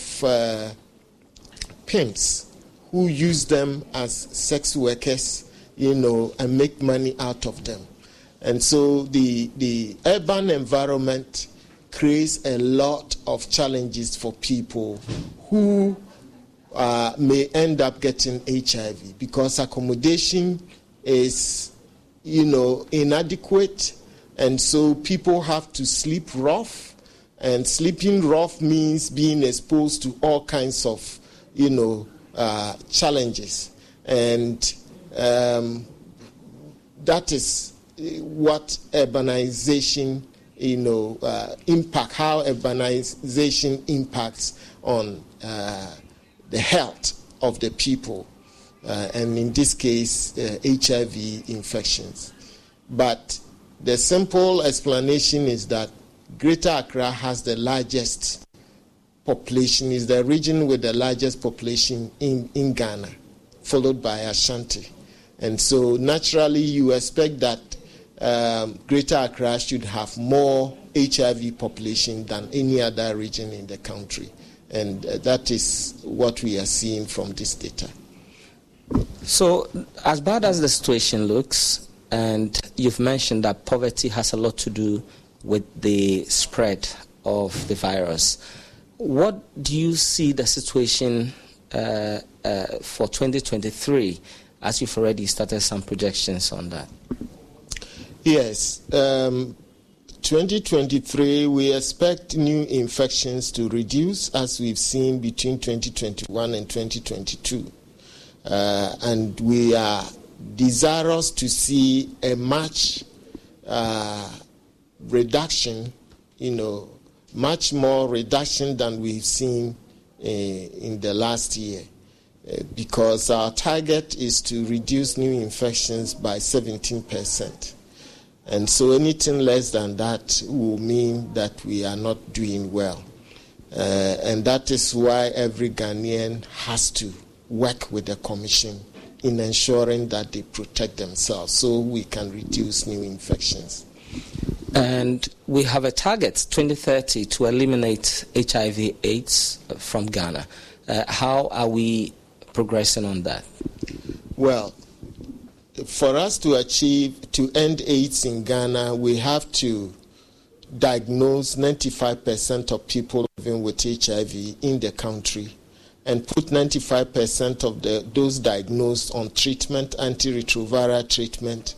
Speaker 2: pimps who use them as sex workers, and make money out of them. And so the urban environment creates a lot of challenges for people who may end up getting HIV because accommodation is, inadequate, and so people have to sleep rough, and sleeping rough means being exposed to all kinds of, challenges. And that is what urbanization, how urbanization impacts on the health of the people, and in this case, HIV infections. But the simple explanation is that Greater Accra has the largest population, is the region with the largest population in Ghana, followed by Ashanti. And so naturally you expect that Greater Accra should have more HIV population than any other region in the country. And that is what we are seeing from this data.
Speaker 1: So as bad as the situation looks, and you've mentioned that poverty has a lot to do with the spread of the virus, what do you see the situation for 2023, as you've already started some projections on that?
Speaker 2: Yes. 2023, we expect new infections to reduce, as we've seen between 2021 and 2022. And we are desirous to see a much reduction, much more reduction than we've seen in the last year, because our target is to reduce new infections by 17%. And so anything less than that will mean that we are not doing well. And that is why every Ghanaian has to work with the Commission in ensuring that they protect themselves so we can reduce new infections.
Speaker 1: And we have a target, 2030, to eliminate HIV/AIDS from Ghana. How are we progressing on that?
Speaker 2: Well, for us to end AIDS in Ghana, we have to diagnose 95% of people living with HIV in the country and put 95% of those diagnosed on treatment, antiretroviral treatment,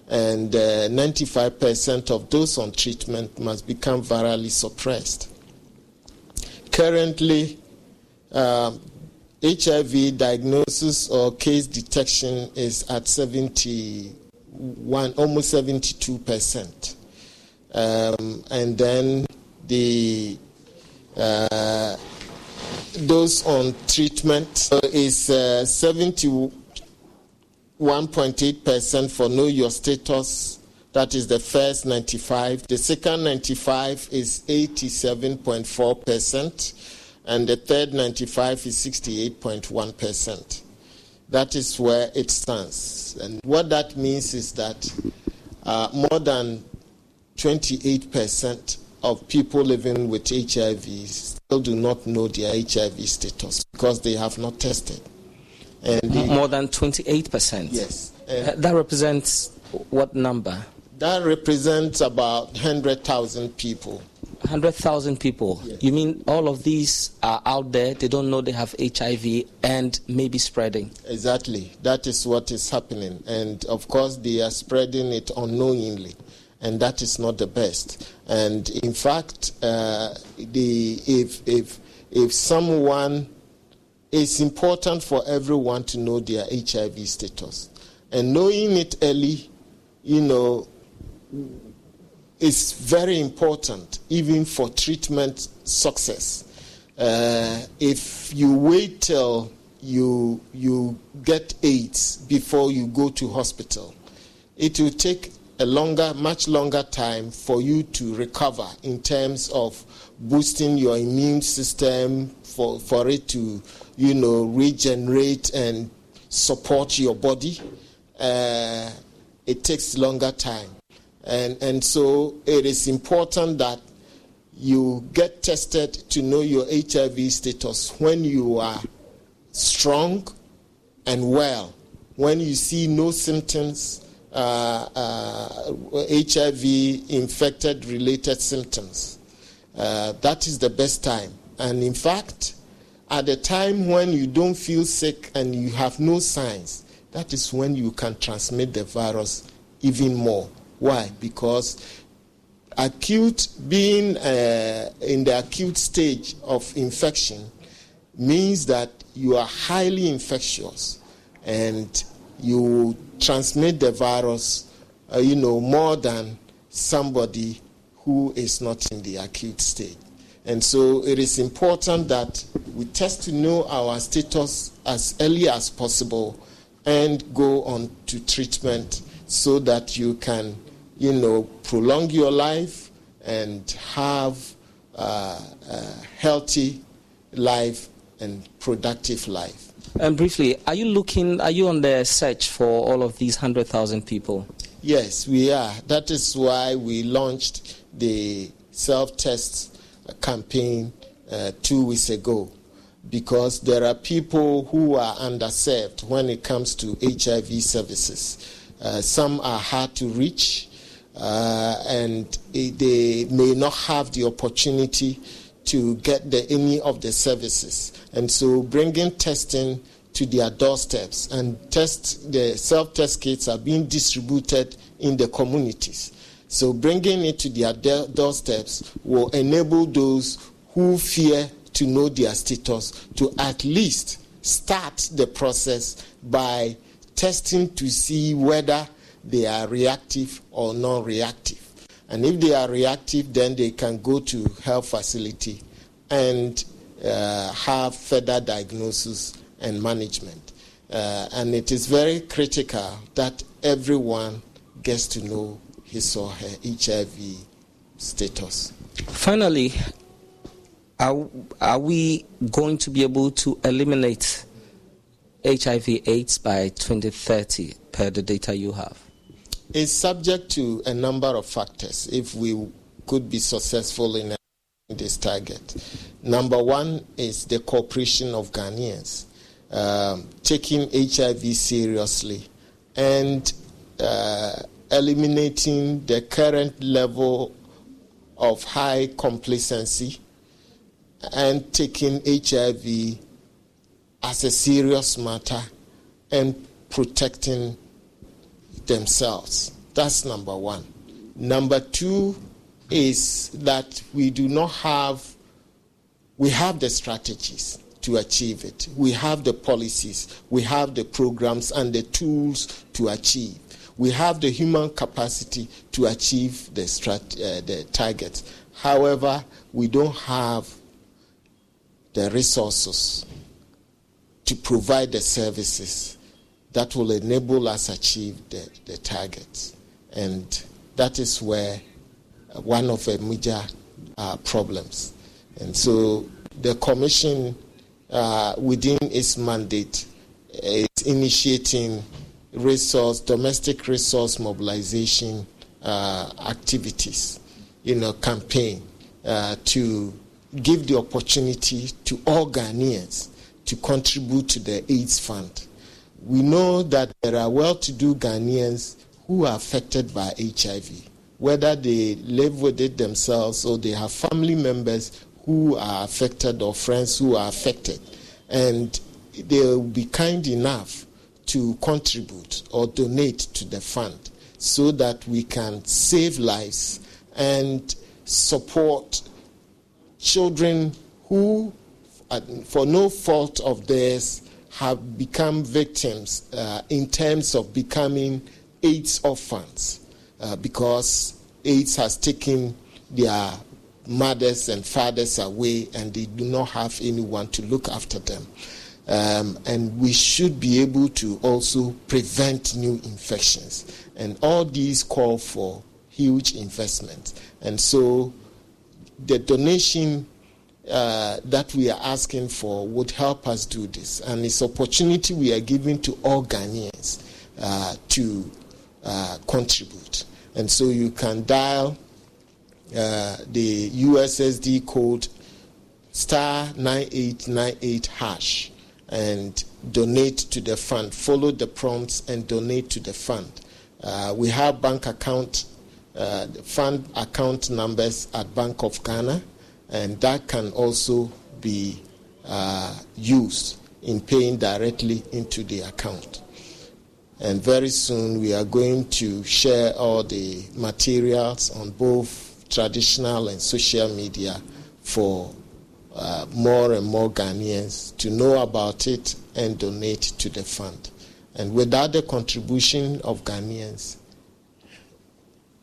Speaker 2: and 95% of those on treatment must become virally suppressed. Currently, HIV diagnosis or case detection is at 71%, almost 72%. And then those on treatment is 71.8% for Know Your Status. That is the first 95. The second 95 is 87.4%, and the third 95 is 68.1%. That is where it stands. And what that means is that more than 28% of people living with HIV still do not know their HIV status because they have not tested. And
Speaker 1: more than 28%?
Speaker 2: Yes.
Speaker 1: That represents what number?
Speaker 2: That represents about 100,000 people.
Speaker 1: 100,000 people? Yes. You mean all of these are out there, they don't know they have HIV and maybe spreading?
Speaker 2: Exactly. That is what is happening. And of course, they are spreading it unknowingly. And that is not the best. And in fact, if someone, it's important for everyone to know their HIV status. And knowing it early, is very important, even for treatment success. If you wait till you get AIDS before you go to hospital, it will take much longer time for you to recover in terms of boosting your immune system, for it to, regenerate and support your body. It takes longer time. And so it is important that you get tested to know your HIV status when you are strong and well. When you see no symptoms, HIV-infected related symptoms, that is the best time. And in fact, at the time when you don't feel sick and you have no signs, that is when you can transmit the virus even more. Why? Because being in the acute stage of infection means that you are highly infectious and you transmit the virus, more than somebody who is not in the acute stage. And so it is important that we test to know our status as early as possible and go on to treatment so that you can, prolong your life and have a healthy life and productive life.
Speaker 1: And briefly, are you on the search for all of these 100,000 people?
Speaker 2: Yes, we are. That is why we launched the self-test campaign 2 weeks ago, because there are people who are underserved when it comes to HIV services. Some are hard to reach, and they may not have the opportunity to get any of the services. And so bringing testing to their doorsteps, and the self-test kits are being distributed in the communities. So bringing it to their doorsteps will enable those who fear to know their status to at least start the process by testing to see whether they are reactive or non-reactive. And if they are reactive, then they can go to health facility and have further diagnosis and management. And it is very critical that everyone gets to know his or her HIV status.
Speaker 1: Finally, are we going to be able to eliminate HIV/AIDS by 2030 per the data you have?
Speaker 2: It's subject to a number of factors if we could be successful in this target. Number one is the cooperation of Ghanaians, taking HIV seriously and eliminating the current level of high complacency and taking HIV as a serious matter and protecting themselves. That's number one. Number two is that we have the strategies to achieve it. We have the policies, we have the programs and the tools to achieve. we have the human capacity to achieve the target. However, we don't have the resources to provide the services that will enable us achieve the targets. And that is where one of the major problems. And so the Commission, within its mandate, is initiating domestic resource mobilization activities, campaign to give the opportunity to all Ghanaians to contribute to the AIDS fund. We know that there are well-to-do Ghanaians who are affected by HIV, whether they live with it themselves or they have family members who are affected or friends who are affected. And they will be kind enough to contribute or donate to the fund so that we can save lives and support children who, for no fault of theirs, have become victims in terms of becoming AIDS orphans because AIDS has taken their mothers and fathers away and they do not have anyone to look after them. And we should be able to also prevent new infections. And all these call for huge investment. And so the donation that we are asking for would help us do this. And it's opportunity we are giving to all Ghanaians to contribute. And so you can dial the USSD code *9898# and donate to the fund. Follow the prompts and donate to the fund. We have bank account, fund account numbers at Bank of Ghana, and that can also be used in paying directly into the account. And very soon we are going to share all the materials on both traditional and social media for more and more Ghanaians to know about it and donate to the fund. And without the contribution of Ghanaians,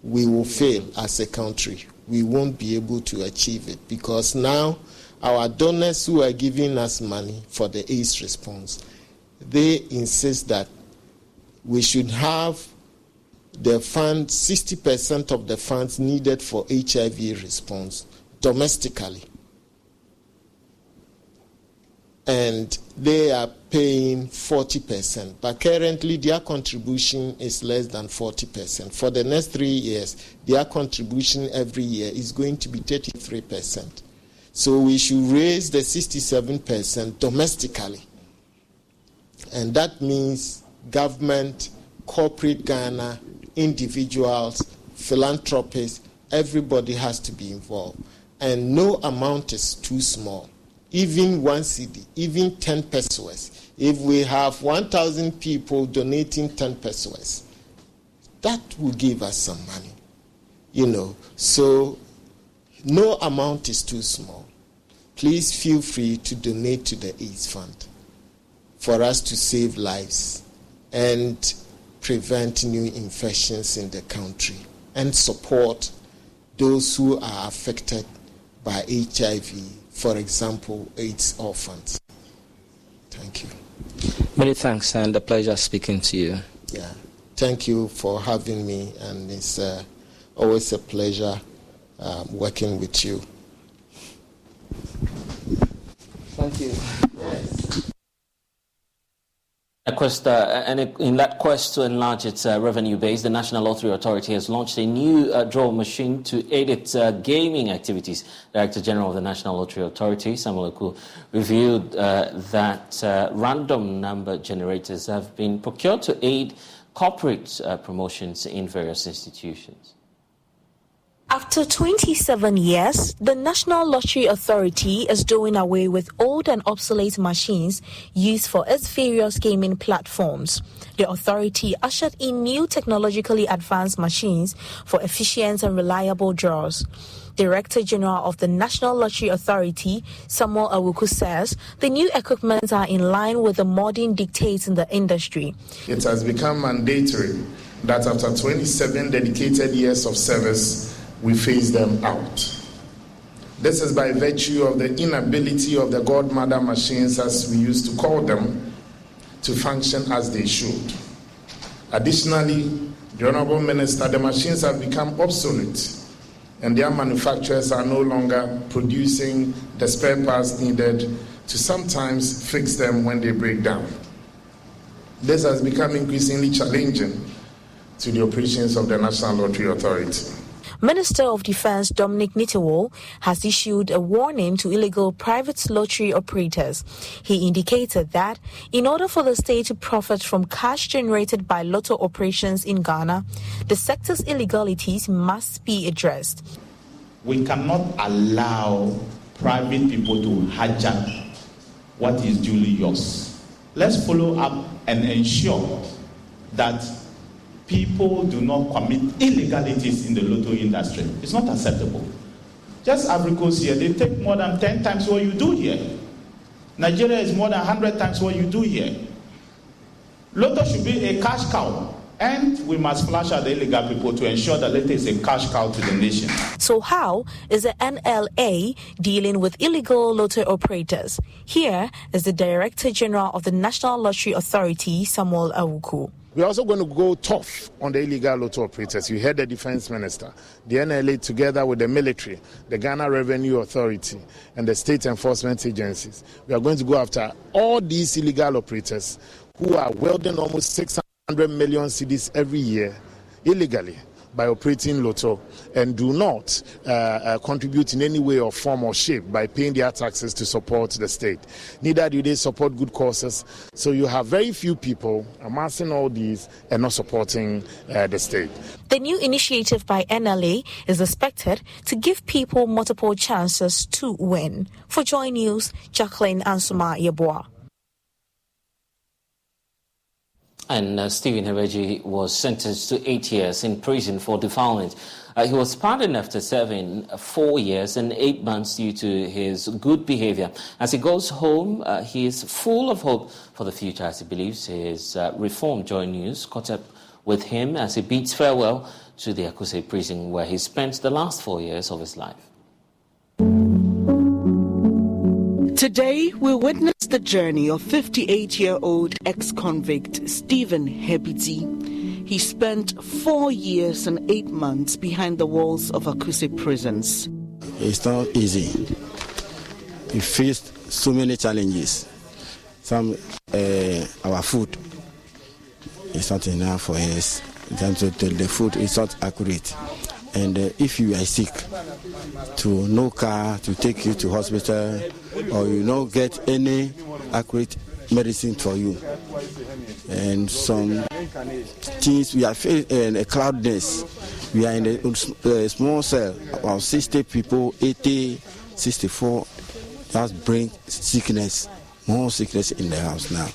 Speaker 2: we will fail as a country. We won't be able to achieve it because now our donors who are giving us money for the AIDS response, they insist that we should have the fund, 60% of the funds needed for HIV response domestically. And they are paying 40%, but currently their contribution is less than 40%. For the next 3 years, their contribution every year is going to be 33%. So we should raise the 67% domestically. And that means government, corporate Ghana, individuals, philanthropists, everybody has to be involved. And no amount is too small. Even 1 cedi, even 10 pesos. If we have 1,000 people donating 10 pesos, that will give us some money, So no amount is too small. Please feel free to donate to the AIDS Fund for us to save lives and prevent new infections in the country and support those who are affected by HIV, for example, AIDS orphans. Thank you.
Speaker 3: Many thanks and a pleasure speaking to you.
Speaker 2: Yeah, thank you for having me, and it's always a pleasure working with you.
Speaker 3: Thank you.
Speaker 1: And in that quest to enlarge its revenue base, the National Lottery Authority has launched a new draw machine to aid its gaming activities. Director General of the National Lottery Authority, Samuel Oku, revealed that random number generators have been procured to aid corporate promotions in various institutions.
Speaker 4: After 27 years, the National Lottery Authority is doing away with old and obsolete machines used for its various gaming platforms. The authority ushered in new technologically advanced machines for efficient and reliable draws. Director General of the National Lottery Authority, Samuel Awuku, says the new equipment are in line with the modern dictates in the industry.
Speaker 6: It has become mandatory
Speaker 5: that after 27 dedicated years of service, we phase them out. This is by virtue of the inability of the godmother machines, as we used to call them, to function as they should. Additionally, the Honorable Minister, the machines have become obsolete and their manufacturers are no longer producing the spare parts needed to sometimes fix them when they break down. This has become increasingly challenging to the operations of the National Lottery Authority.
Speaker 4: Minister of Defense Dominic Nitiwo has issued a warning to illegal private lottery operators. He indicated that in order for the state to profit from cash generated by lotto operations in Ghana, the sector's illegalities must be addressed.
Speaker 6: We cannot allow private people to hijack what is duly yours. Let's follow up and ensure that people do not commit illegalities in the lotto industry. It's not acceptable. Just Ivory Coast here, they take more than 10 times what you do here. Nigeria is more than 100 times what you do here. Lotto should be a cash cow, and we must flush out the illegal people to ensure that Lotto is a cash cow to the nation.
Speaker 4: So how is the NLA dealing with illegal lotto operators? Here is the Director General of the National Lottery Authority, Samuel Awuku.
Speaker 5: We're also going to go tough on the illegal lotto operators. You heard the Defense Minister. The NLA, together with the military, the Ghana Revenue Authority, and the state enforcement agencies, we are going to go after all these illegal operators who are wielding almost 600 million cedis every year illegally by operating lotto and do not contribute in any way or form or shape by paying their taxes to support the state. Neither do they support good causes. So you have very few people amassing all these and not supporting the state.
Speaker 4: The new initiative by NLA is expected to give people multiple chances to win. For Joy News, Jacqueline Ansuma Yeboah.
Speaker 1: And Stephen Hereji was sentenced to 8 years in prison for defilement. He was pardoned after serving 4 years and 8 months due to his good behavior. As he goes home, he is full of hope for the future, as he believes his reformed Joy News caught up with him as he bids farewell to the Akuse prison, where he spent the last 4 years of his life.
Speaker 7: Today, we witness the journey of 58-year-old ex-convict Stephen Hereji. He spent 4 years and 8 months behind the walls of Akuse prisons.
Speaker 24: It's not easy. We faced so many challenges. Our food is not enough for us. In terms of the food is not accurate. And if you are sick, to no car to take you to hospital, or you don't get any accurate medicine for you. And some things we are in a cloudness. We are in a small cell, about 60 people, 80, 64. That brings sickness, more sickness in the house now.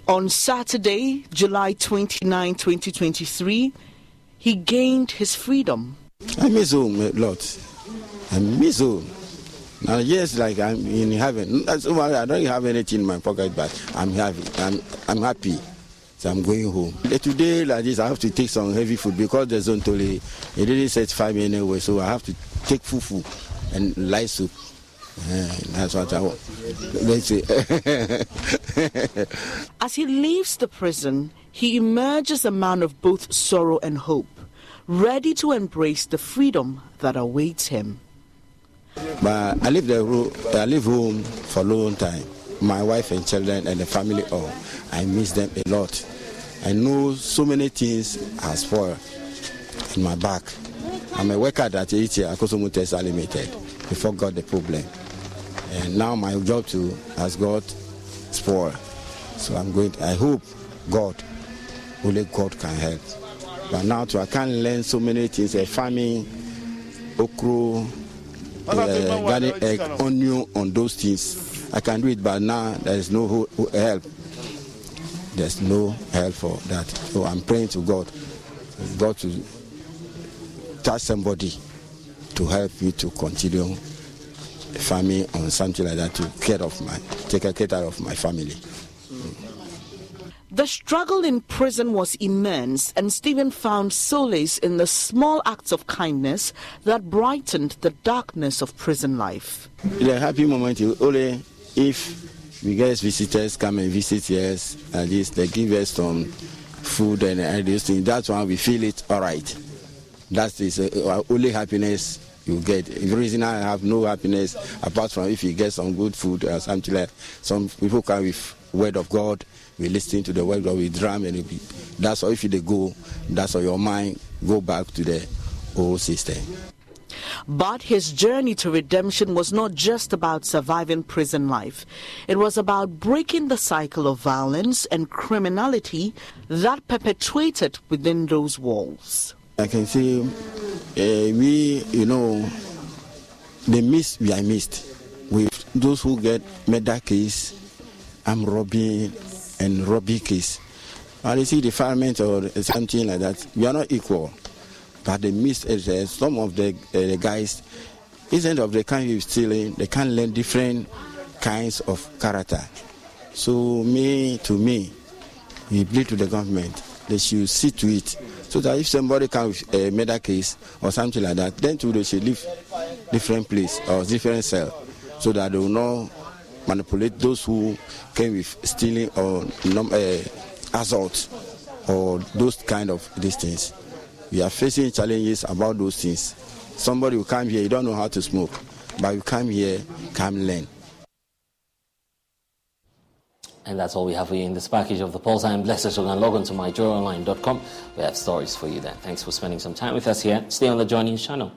Speaker 7: On Saturday, July 29, 2023, he gained his freedom.
Speaker 24: I miss home a lot. I miss home. Now, yes, like I'm in heaven. I don't have anything in my pocket, but I'm happy. I'm happy. So I'm going home. Today, like this, I have to take some heavy food because the zone totally, it didn't satisfy me anyway. So I have to take fufu and light soup. That's what I want. Let's see.
Speaker 7: As he leaves the prison, he emerges a man of both sorrow and hope, ready to embrace the freedom that awaits him.
Speaker 24: But I live home for a long time. My wife and children and the family, I miss them a lot. I know so many things are spoiled in my back. I'm a worker that Akosomutes Limited. We forgot the problem. And now my job too has got spoiled. So I hope only God can help. But now I can't learn so many things, farming, okra, garden egg, onion, on those things. I can do it, but now there is no help. There's no help for that. So I'm praying to God to touch somebody to help me to continue farming or something like that to take care of my family.
Speaker 7: The struggle in prison was immense, and Stephen found solace in the small acts of kindness that brightened the darkness of prison life.
Speaker 24: The happy moment is only if we get visitors come and visit us, at least they give us some food and these things. That's why we feel it all right. That is our only happiness you get. The reason I have no happiness, apart from if you get some good food or something like some people come with word of God, we listen to the word of God, we drum, and that's all. If they go, that's all your mind go back to the old system.
Speaker 7: But his journey to redemption was not just about surviving prison life. It was about breaking the cycle of violence and criminality that perpetuated within those walls.
Speaker 24: I can say we are missed with those who get murder case, armed robbery and robbery case. And you see defilement or something like that, we are not equal. But they miss some of the guys, instead of the kind of stealing, they can learn different kinds of character. So to me, we plead to the government, they should see to it, so that if somebody comes with a murder case or something like that, then too they should leave different place or different cell, so that they will not manipulate those who came with stealing or assault or those kind of these things. We are facing challenges about those things. Somebody will come here, you don't know how to smoke, but you come here, come learn.
Speaker 1: And that's all we have for you in this package of the Pulse. I am blessed. So log on to myjoyonline.com. We have stories for you there. Thanks for spending some time with us here. Stay on the Joy News channel.